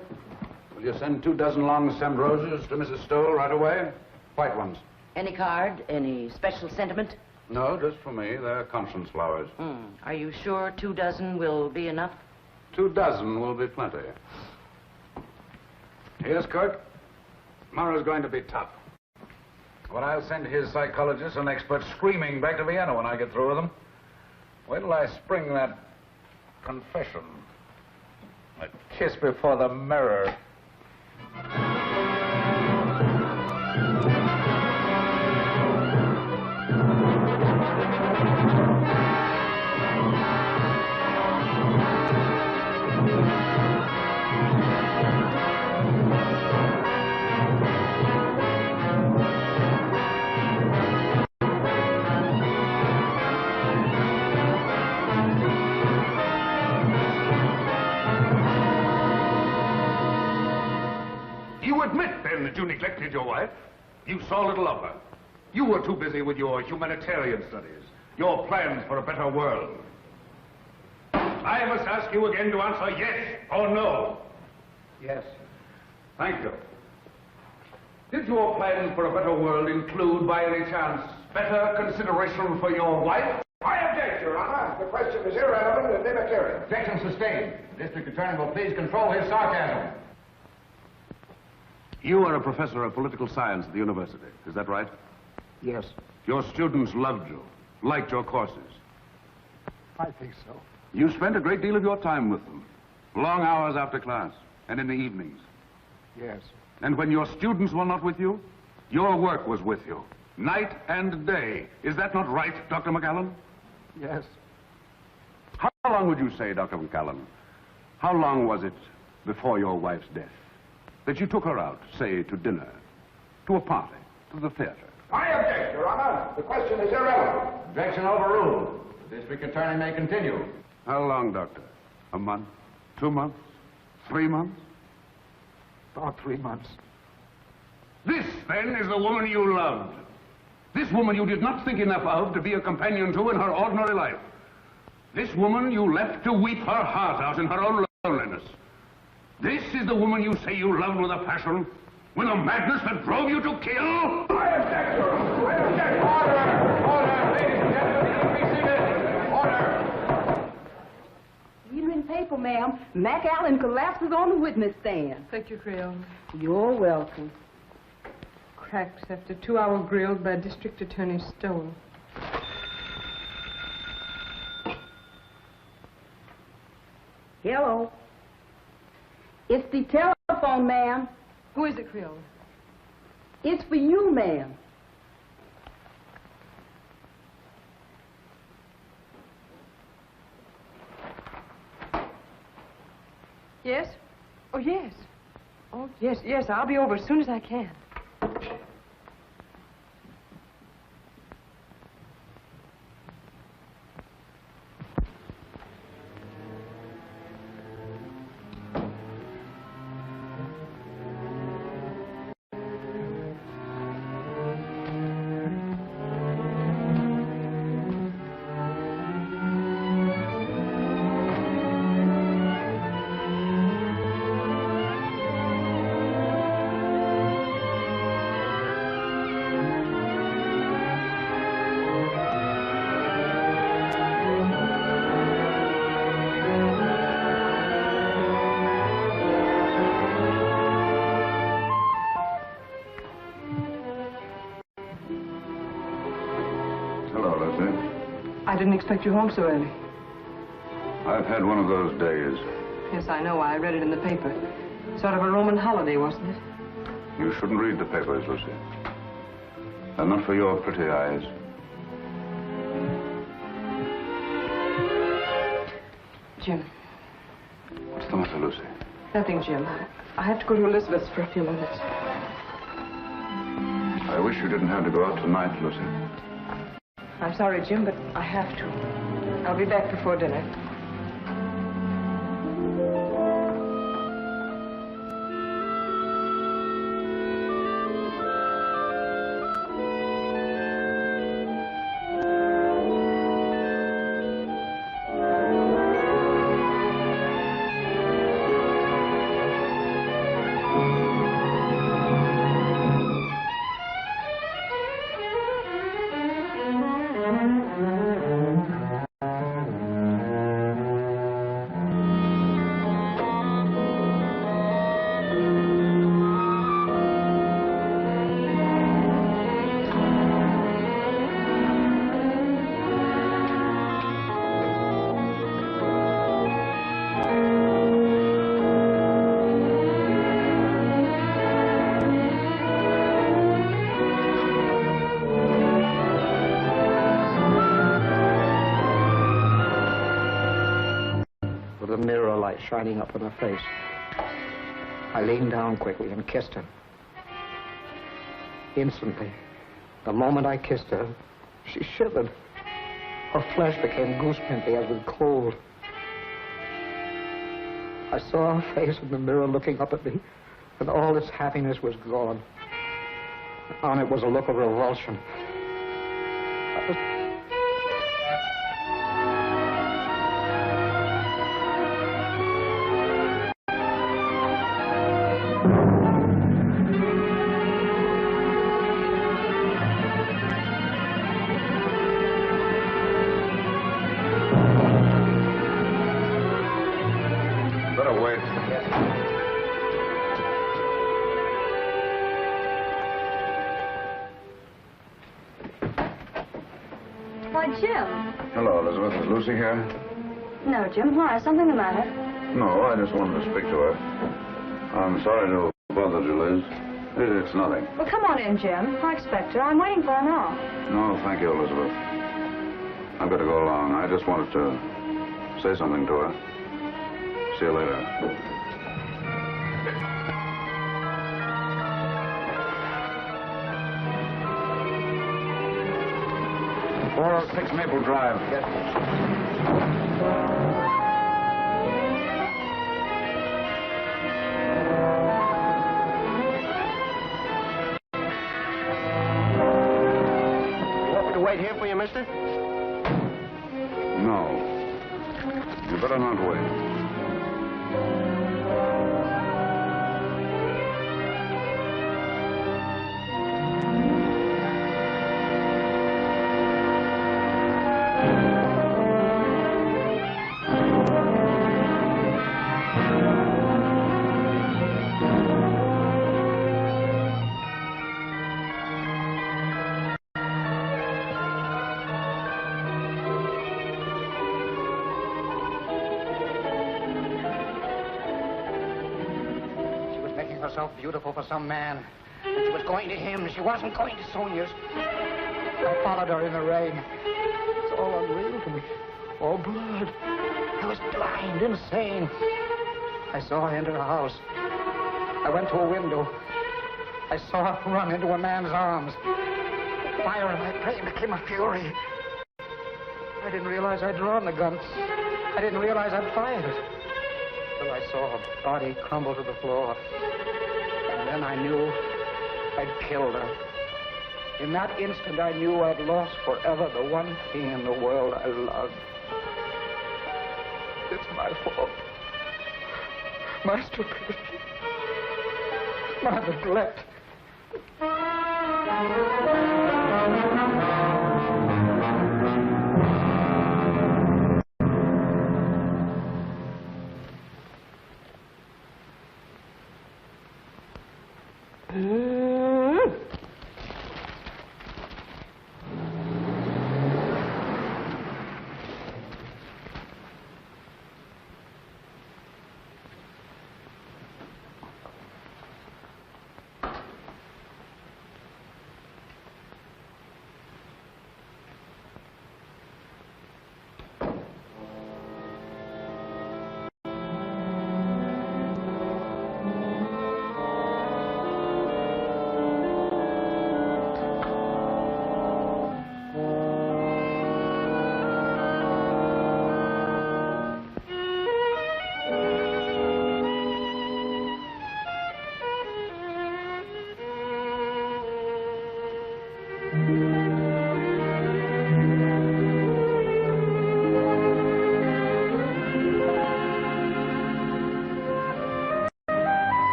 will you send 24 long-stemmed roses to Mrs. Stoll right away? White ones. Any card? Any special sentiment? No, just for me. They're conscience flowers. Are you sure 2 dozen will be enough? 2 dozen will be plenty. Yes, Kurt. Tomorrow's going to be tough. But I'll send his psychologist and experts screaming back to Vienna when I get through with them. Wait till I spring that confession. A kiss before the mirror. You admit, then, that you neglected your wife? You saw little of her. You were too busy with your humanitarian studies, your plans for a better world. I must ask you again to answer yes or no. Yes. Thank you. Did your plans for a better world include, by any chance, better consideration for your wife? I object, Your Honor. The question is irrelevant and immaterial. Objection sustained. The district attorney will please control his sarcasm. You are a professor of political science at the university, is that right? Yes, Your students loved you, liked your courses. I think so. You spent a great deal of your time with them, long hours after class and in the evenings. Yes. And when your students were not with you, your work was with you, night and day. Is that not right, Dr. McAllen? Yes. How long would you say, Dr. McAllen, how long was it before your wife's death that you took her out, say, to dinner, to a party, to the theater? I object, Your Honor. The question is irrelevant. Objection overruled. The district attorney may continue. How long, Doctor? A month? 2 months? 3 months? About 3 months. This, then, is the woman you loved. This woman you did not think enough of to be a companion to in her ordinary life. This woman you left to weep her heart out in her own loneliness. This is the woman you say you loved with a passion, with a madness that drove you to kill? I object, Your Honor. I object. Order! Order! Ladies and gentlemen, be seated. Order! Evening paper, ma'am. Mac Allen collapses on the witness stand. Thank you, Creole. You're welcome. Cracks after 2-hour grill by District Attorney Stoll. Hello. It's the telephone, ma'am. Who is it, Creole? It's for you, ma'am. Yes? Oh, yes. Oh, yes, yes. I'll be over as soon as I can. I didn't expect you home so early. I've had one of those days. Yes, I know. I read it in the paper. Sort of a Roman holiday, wasn't it? You shouldn't read the papers, Lucy. They're not for your pretty eyes. Jim. What's the matter, Lucy? Nothing, Jim. I have to go to Elizabeth's for a few minutes. I wish you didn't have to go out tonight, Lucy. I'm sorry, Jim, but I have to. I'll be back before dinner. with the mirror light shining up on her face. I leaned down quickly and kissed her. Instantly, the moment I kissed her, she shivered. Her flesh became goose-pimply as with cold. I saw her face in the mirror looking up at me, and all its happiness was gone. On it was a look of revulsion. Better wait. Why, Jim. Hello, Elizabeth. Is Lucy here? No, Jim. Why? Something the matter? No, I just wanted to speak to her. I'm sorry to have bothered you, Liz. It's nothing. Well, come on in, Jim. I expect her. I'm waiting for her now. No, thank you, Elizabeth. I've got to go along. I just wanted to say something to her. See you later. Or 6 Maple Drive. Want me to wait here for you, mister? No. You better not wait. Herself beautiful for some man. And she was going to him. She wasn't going to Sonia's. I followed her in the rain. It's all unreal to me. All blood. I was blind, insane. I saw her enter the house. I went to a window. I saw her run into a man's arms. The fire in my brain became a fury. I didn't realize I'd drawn the gun. I didn't realize I'd fired it. Till I saw her body crumble to the floor. And then I knew I'd killed her. In that instant, I knew I'd lost forever the one thing in the world I loved. It's my fault. My stupidity. My neglect.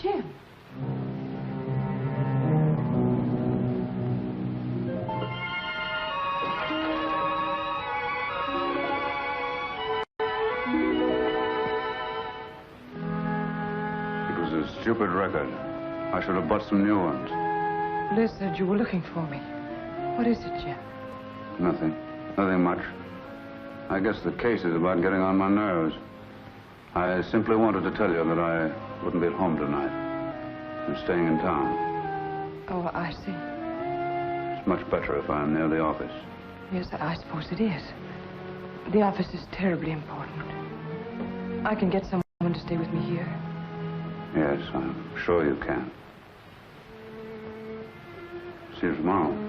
Jim. It was a stupid record. I should have bought some new ones. Liz said you were looking for me. What is it, Jim? Nothing. Nothing much. I guess the case is about getting on my nerves. I simply wanted to tell you that I wouldn't be at home tonight. I'm staying in town. Oh, I see. It's much better if I'm near the office. Yes, I suppose it is. The office is terribly important. I can get someone to stay with me here. Yes, I'm sure you can. See you tomorrow.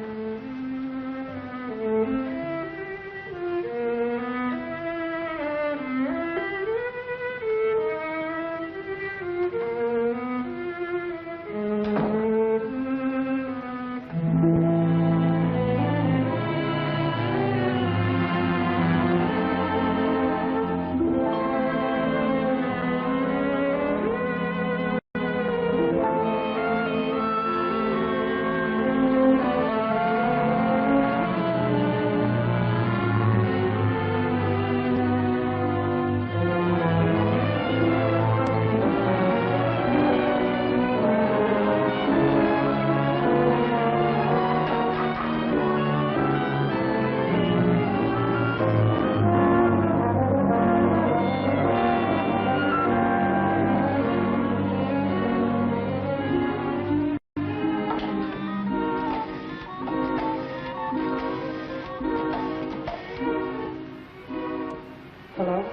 Hello?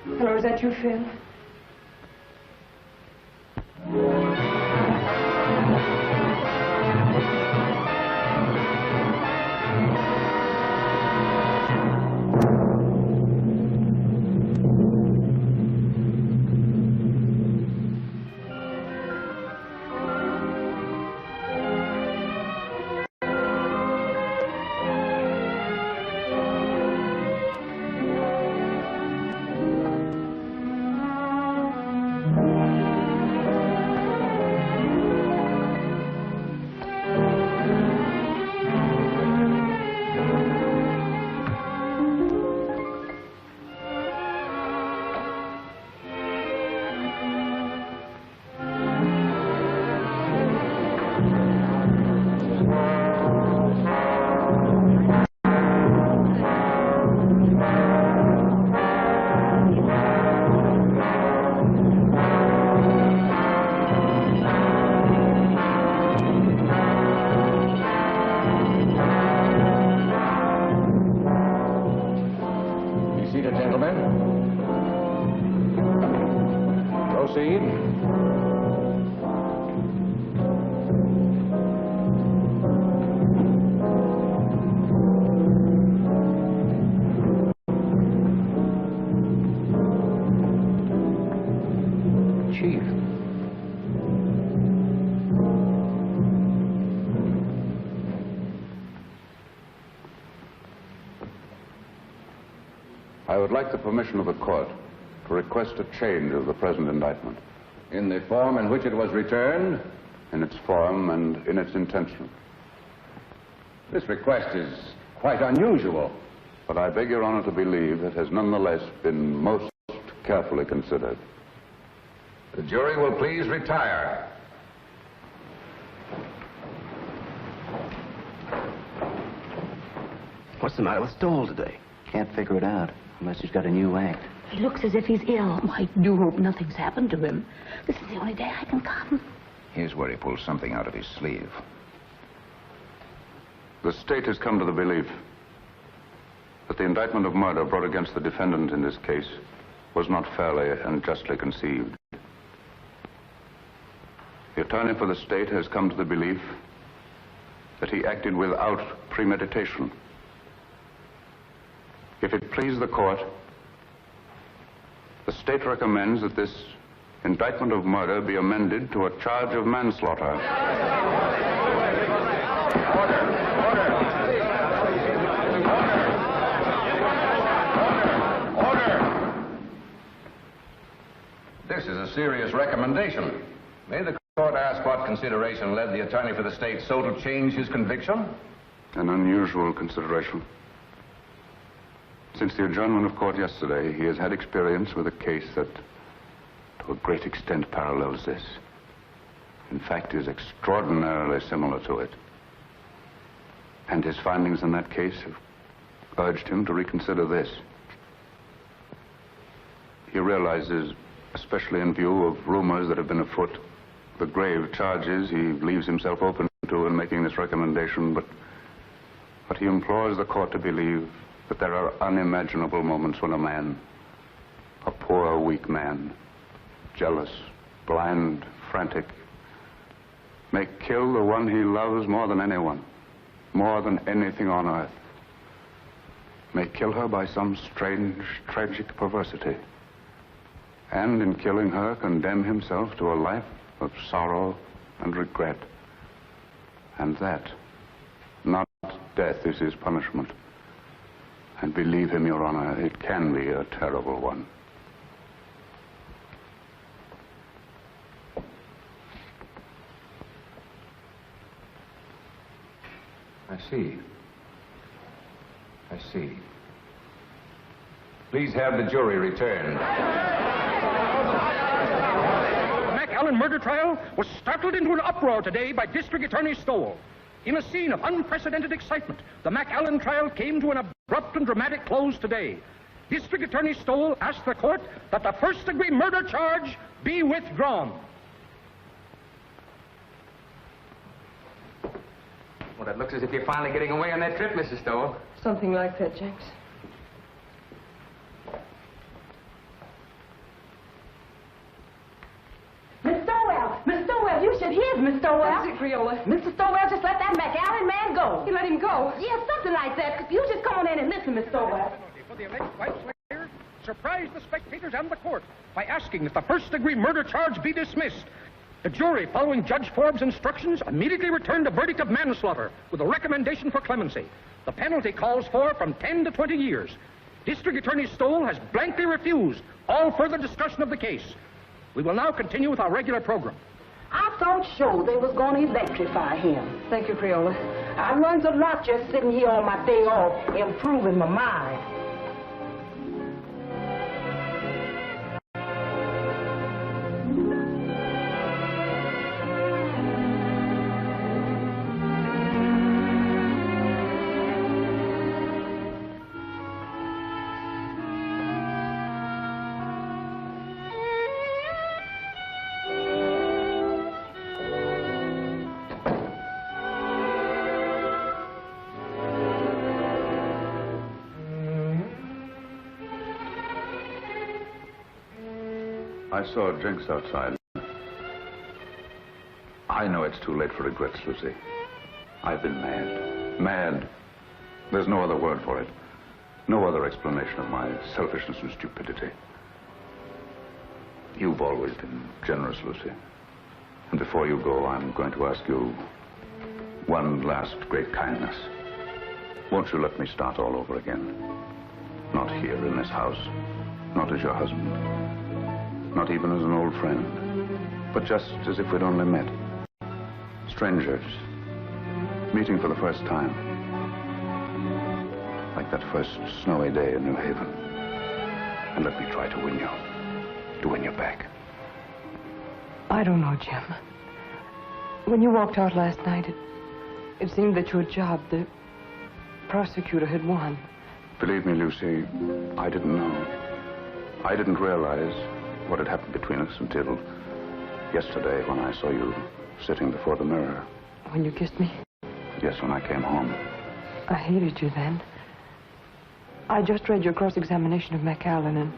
Hello, is that you, Phil? I would like the permission of the court to request a change of the present indictment. In the form in which it was returned? In its form and in its intention. This request is quite unusual. But I beg Your Honor to believe it has nonetheless been most carefully considered. The jury will please retire. What's the matter with Stoll today? Can't figure it out, unless he's got a new act. He looks as if he's ill. I do hope nothing's happened to him. This is the only day I can come. Here's where he pulls something out of his sleeve. The state has come to the belief that the indictment of murder brought against the defendant in this case was not fairly and justly conceived. The attorney for the state has come to the belief that he acted without premeditation. If it please the court, the state recommends that this indictment of murder be amended to a charge of manslaughter. This is a serious recommendation. May the court ask what consideration led the attorney for the state so to change his conviction? An unusual consideration. Since the adjournment of court yesterday, he has had experience with a case that, to a great extent, parallels this. In fact, is extraordinarily similar to it. And his findings in that case have urged him to reconsider this. He realizes, especially in view of rumors that have been afoot, the grave charges he leaves himself open to in making this recommendation, but he implores the court to believe that there are unimaginable moments when a man, a poor, weak man, jealous, blind, frantic, may kill the one he loves more than anyone, more than anything on earth, may kill her by some strange, tragic perversity, and in killing her condemn himself to a life of sorrow and regret. And that, not death, is his punishment. And believe him, Your Honor, it can be a terrible one. I see. Please have the jury returned. The McAllen murder trial was startled into an uproar today by District Attorney Stoll. In a scene of unprecedented excitement, the McAllen trial came to an abrupt and dramatic close today. District Attorney Stoll asked the court that the first-degree murder charge be withdrawn. Well, it looks as if you're finally getting away on that trip, Mrs. Stoll. Something like that, Jenks. Miss Stowell, you should hear Miss Stowell. That's it, Creola. Mr. Stowell just let that McAllen man go. He let him go? Yeah, something like that. You just come on in and listen, Miss Stowell. For the alleged wife slayer surprised the spectators and the court by asking that the first-degree murder charge be dismissed. The jury, following Judge Forbes' instructions, immediately returned a verdict of manslaughter with a recommendation for clemency. The penalty calls for from 10 to 20 years. District Attorney Stoll has blankly refused all further discussion of the case. We will now continue with our regular program. I thought sure they was going to electrify him. Thank you, Creola. I learned a lot just sitting here on my day off, improving my mind. I saw Jenks outside. I know it's too late for regrets, Lucy. I've been mad. Mad. There's no other word for it. No other explanation of my selfishness and stupidity. You've always been generous, Lucy. And before you go, I'm going to ask you one last great kindness. Won't you let me start all over again? Not here in this house. Not as your husband. Not even as an old friend, but just as if we'd only met. Strangers, meeting for the first time. Like that first snowy day in New Haven. And let me try to win you back. I don't know, Jim. When you walked out last night, it seemed that your job, the prosecutor, had won. Believe me, Lucy, I didn't know. I didn't realize what had happened between us until yesterday when I saw you sitting before the mirror. When you kissed me? Yes, when I came home. I hated you then. I just read your cross-examination of McAllen and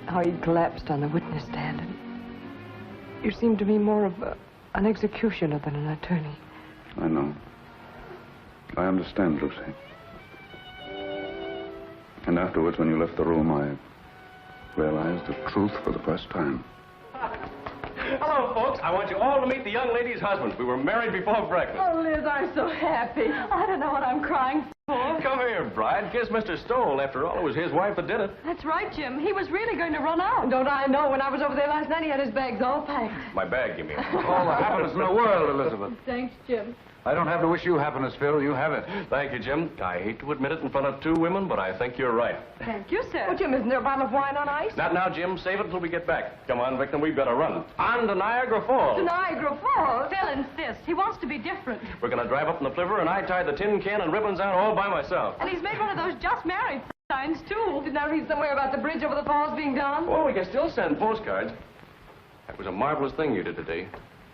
how he collapsed on the witness stand. And you seemed to me more of an executioner than an attorney. I know. I understand, Lucy. And afterwards, when you left the room, I realized the truth for the first time. Hello, folks. I want you all to meet the young lady's husband. We were married before breakfast. Oh, Liz, I'm so happy. I don't know what I'm crying for. Come here, bride. Kiss Mr. Stoll. After all, it was his wife that did it. That's right, Jim. He was really going to run out. Don't I know? When I was over there last night, he had his bags all packed. My bag, you mean? All the happiness in the world, Elizabeth. Thanks, Jim. I don't have to wish you happiness, Phil. You have it. Thank you, Jim. I hate to admit it in front of two women, but I think you're right. Thank you, sir. Oh, Jim, isn't there a bottle of wine on ice? Not now, Jim. Save it until we get back. Come on, Victor. We've got to run. On to Niagara Falls. To Niagara Falls? Phil insists. He wants to be different. We're going to drive up in the flivver, and I tied the tin can and ribbons out all by myself. And he's made one of those just married signs, too. Didn't I read somewhere about the bridge over the falls being done? Well, we can still send postcards. That was a marvelous thing you did today.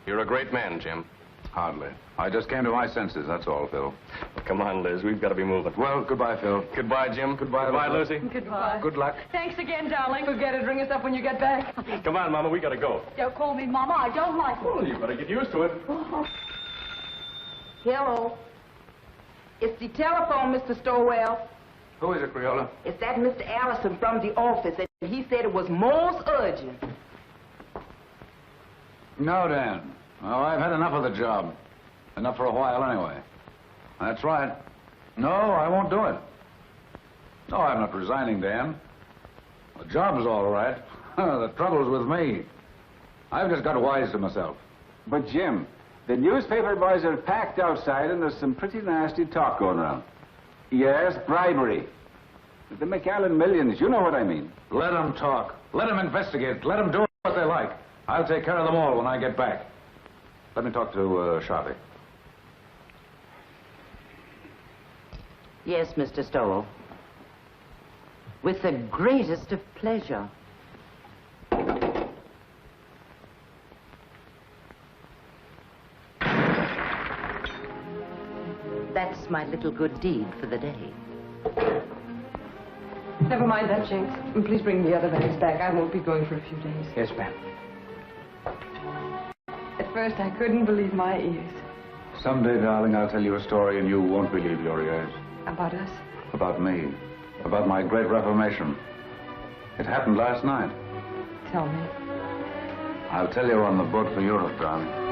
You're a great man, Jim. Hardly. I just came to my senses, that's all, Phil. Well, come on, Liz. We've got to be moving. Well, goodbye, Phil. Goodbye, Jim. Goodbye, Lucy. Goodbye. Good luck. Thanks again, darling. Forget it. Ring us up when you get back. Come on, Mama. We got to go. Don't call me Mama. I don't like it. Well, you better get used to it. Hello. It's the telephone, Mr. Stowell. Who is it, Creola? It's that Mr. Allison from the office, and he said it was most urgent. No, Dan. Oh, I've had enough of the job. Enough for a while, anyway. That's right. No, I won't do it. No, I'm not resigning, Dan. The job's all right. The trouble's with me. I've just got wise to myself. But, Jim, the newspaper boys are packed outside, and there's some pretty nasty talk going around. Yes, bribery. The McAllen millions, you know what I mean. Let them talk. Let them investigate. Let them do what they like. I'll take care of them all when I get back. Let me talk to Sharpie. Yes, Mr. Stowell. With the greatest of pleasure. That's my little good deed for the day. Never mind that, Jenks. And please bring the other bags back. I won't be going for a few days. Yes, ma'am. At first, I couldn't believe my ears. Someday, darling, I'll tell you a story and you won't believe your ears. About us? About me. About my great reformation. It happened last night. Tell me. I'll tell you on the boat for Europe, darling.